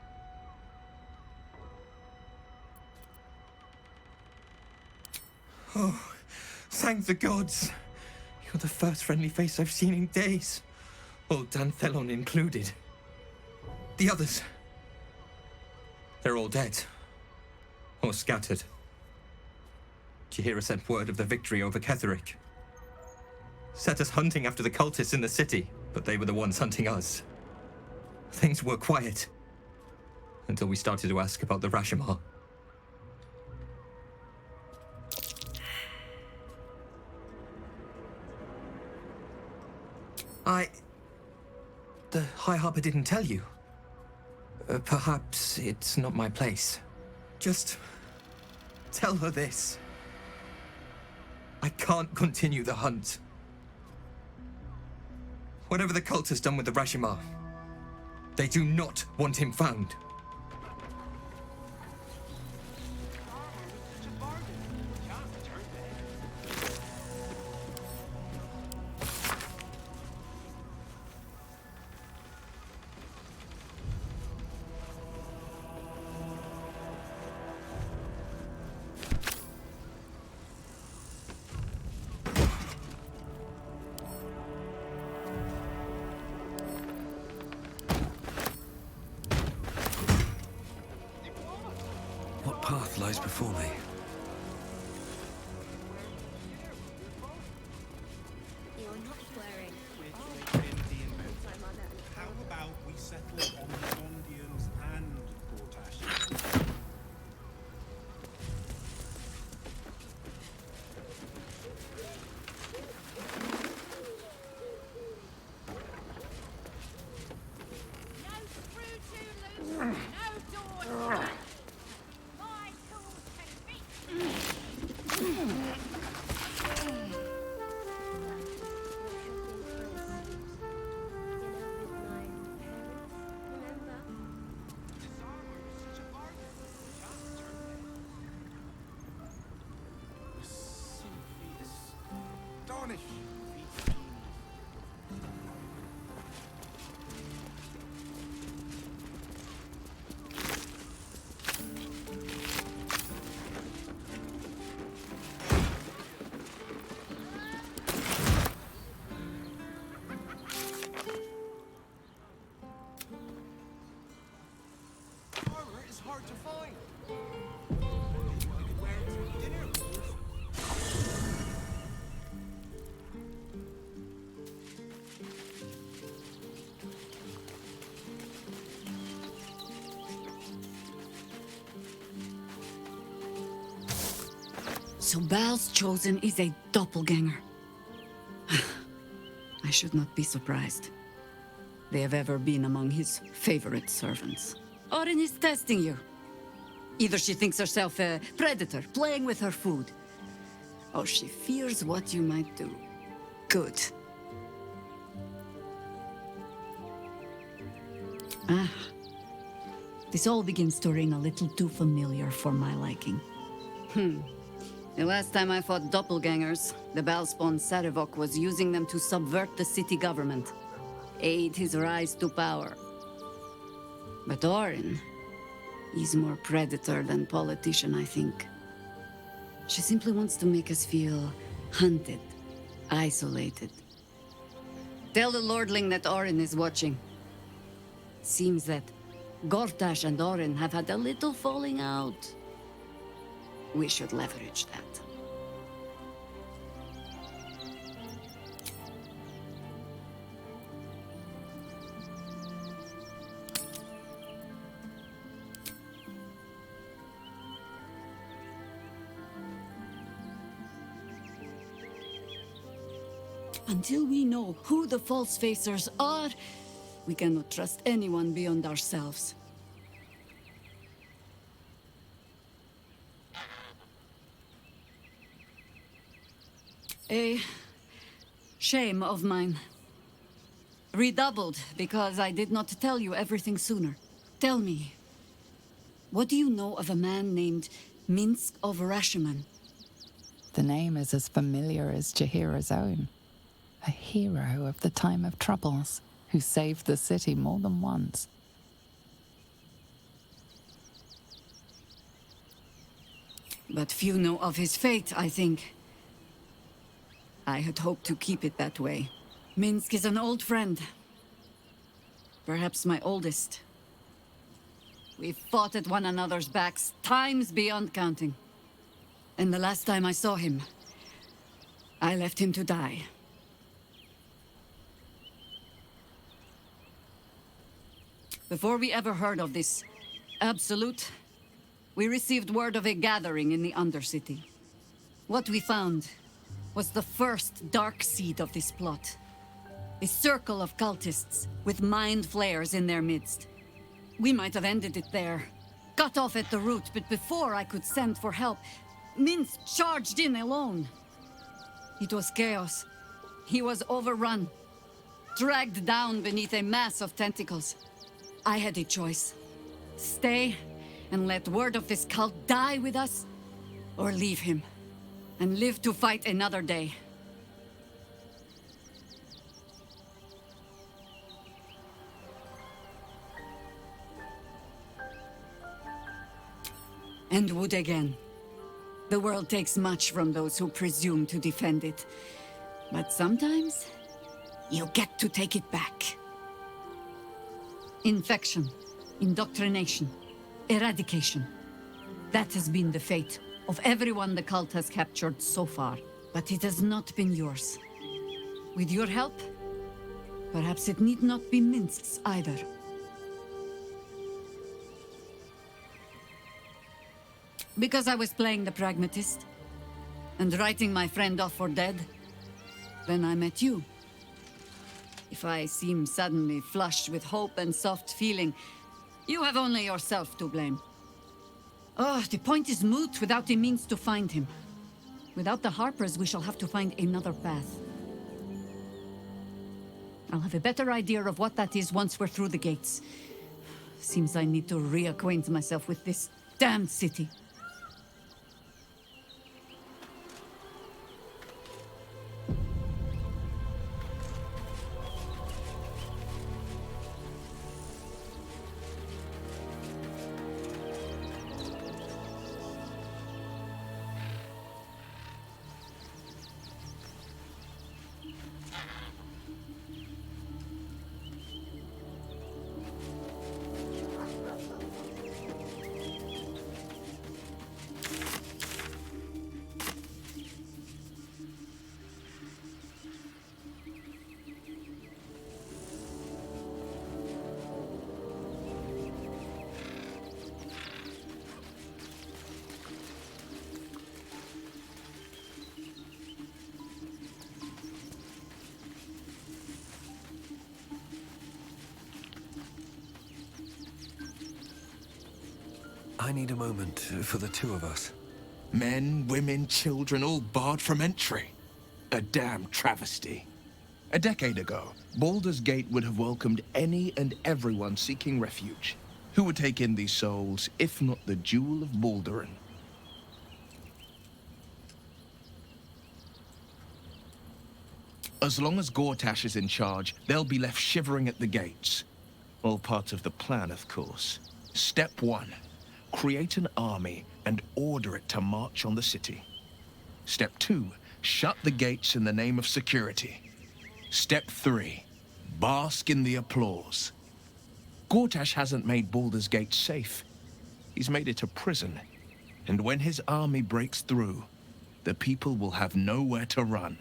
Oh, thank the gods. You're the first friendly face I've seen in days. Old Danthelon included. The others, they're all dead. Or scattered. Jaheira sent word of the victory over Ketheric. Set us hunting after the cultists in the city, but they were the ones hunting us. Things were quiet. Until we started to ask about the Rashomar. The High Harper didn't tell you. Perhaps it's not my place. Just tell her this. I can't continue the hunt. Whatever the cult has done with the Rashomar, they do not want him found. for me. You're not swearing. How about we settle on the Gondians and Gortash? Astonish. Armor is hard to find. So Bal's chosen is a doppelganger. I should not be surprised. They have ever been among his favorite servants. Orin is testing you. Either she thinks herself a predator, playing with her food, or she fears what you might do. Good. Ah. This all begins to ring a little too familiar for my liking. The last time I fought doppelgangers, the Balspawn Sarevok was using them to subvert the city government, aid his rise to power. But Orin, he's more predator than politician, I think. She simply wants to make us feel hunted, isolated. Tell the Lordling that Orin is watching. Seems that Gortash and Orin have had a little falling out. We should leverage that. Until we know who the false facers are, we cannot trust anyone beyond ourselves. A shame of mine. Redoubled because I did not tell you everything sooner. Tell me, what do you know of a man named Minsk of Rashiman? The name is as familiar as Jahira's own. A hero of the time of troubles, who saved the city more than once. But few know of his fate, I think. I had hoped to keep it that way. Minsk is an old friend. Perhaps my oldest. We fought at one another's backs, times beyond counting. And the last time I saw him, I left him to die. Before we ever heard of this Absolute, we received word of a gathering in the Undercity. What we found was the first dark seed of this plot. A circle of cultists with mind flayers in their midst. We might have ended it there, cut off at the root, but before I could send for help, Minsk charged in alone. It was chaos. He was overrun, dragged down beneath a mass of tentacles. I had a choice. Stay and let word of this cult die with us, or leave him and live to fight another day. And would again. The world takes much from those who presume to defend it. But sometimes, you get to take it back. Infection, indoctrination, eradication. That has been the fate of everyone the cult has captured so far. But it has not been yours. With your help, perhaps it need not be Minsk's either. Because I was playing the pragmatist and writing my friend off for dead, then I met you. If I seem suddenly flushed with hope and soft feeling, you have only yourself to blame. Oh, the point is moot without the means to find him. Without the Harpers, we shall have to find another path. I'll have a better idea of what that is once we're through the gates. Seems I need to reacquaint myself with this damned city. I need a moment for the two of us. Men, women, children, all barred from entry. A damn travesty. A decade ago, Baldur's Gate would have welcomed any and everyone seeking refuge. Who would take in these souls, if not the Jewel of Baldurin? As long as Gortash is in charge, they'll be left shivering at the gates. All part of the plan, of course. Step 1. Create an army and order it to march on the city. Step 2. Shut the gates in the name of security. Step 3. Bask in the applause. Gortash hasn't made Baldur's Gate safe. He's made it a prison. And when his army breaks through, the people will have nowhere to run.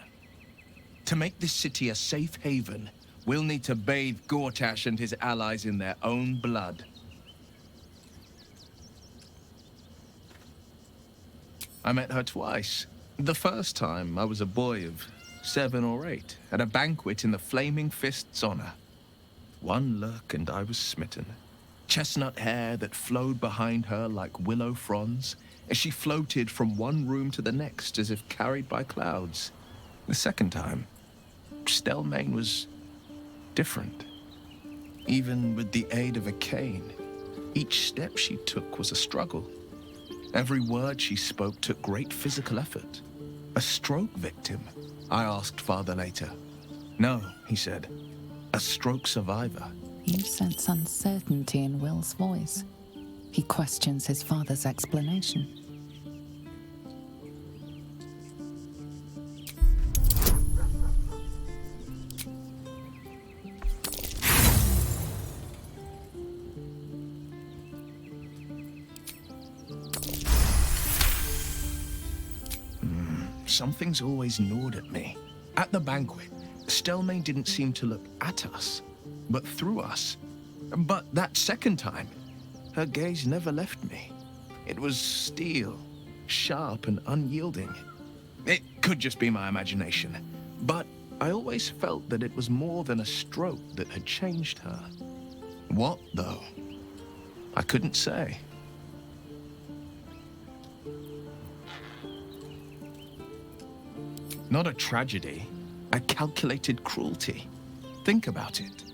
To make this city a safe haven, we'll need to bathe Gortash and his allies in their own blood. I met her twice. The first time, I was a boy of 7 or 8, at a banquet in the Flaming Fist's honor. One look and I was smitten. Chestnut hair that flowed behind her like willow fronds, as she floated from one room to the next as if carried by clouds. The second time, Stelmane was different. Even with the aid of a cane, each step she took was a struggle. Every word she spoke took great physical effort. A stroke victim? I asked Father later. No, he said. A stroke survivor. You sense uncertainty in Will's voice. He questions his father's explanation. Something's always gnawed at me. At the banquet, Stelmane didn't seem to look at us, but through us. But that second time, her gaze never left me. It was steel, sharp and unyielding. It could just be my imagination, but I always felt that it was more than a stroke that had changed her. What, though? I couldn't say. Not a tragedy, a calculated cruelty. Think about it.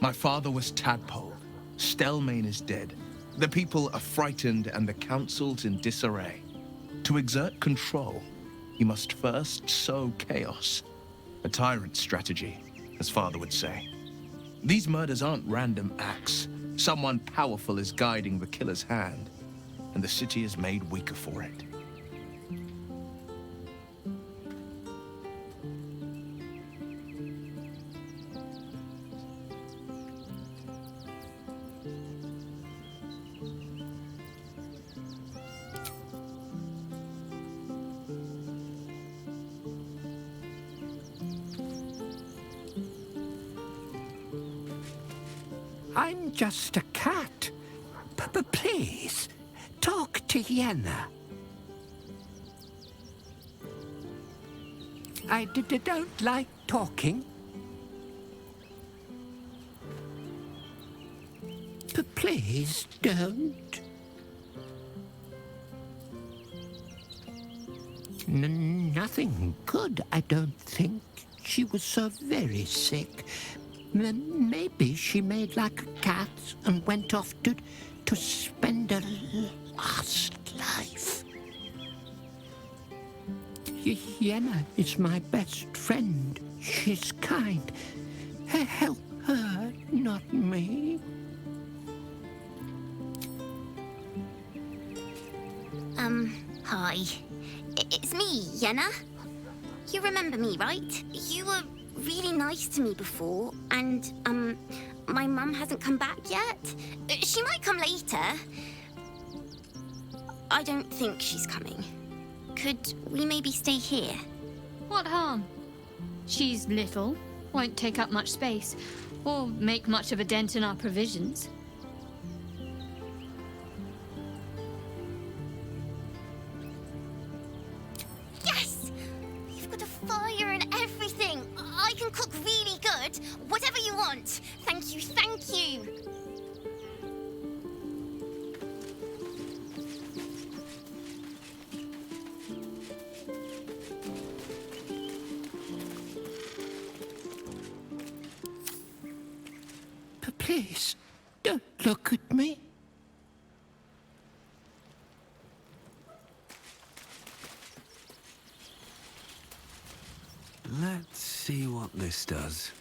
My father was Tadpole. Stelmane is dead. The people are frightened and the council's in disarray. To exert control, he must first sow chaos. A tyrant's strategy, as father would say. These murders aren't random acts. Someone powerful is guiding the killer's hand, and the city is made weaker for it. I'm just a cat. Please, talk to Yenna. I don't like talking. Please don't. Nothing good, I don't think. She was so very sick. Maybe she made like a cat and went off to spend her last life. Yenna is my best friend. She's kind. Help her, not me. Hi. It's me, Yenna. You remember me, right? You were really nice to me before, and, my mum hasn't come back yet. She might come later. I don't think she's coming. Could we maybe stay here? What harm? She's little, won't take up much space, or make much of a dent in our provisions. Yes! You've got a fire and everything. I can cook really good. Whatever you want. Thank you, thank you. Please, don't look at me. Let's see what this does.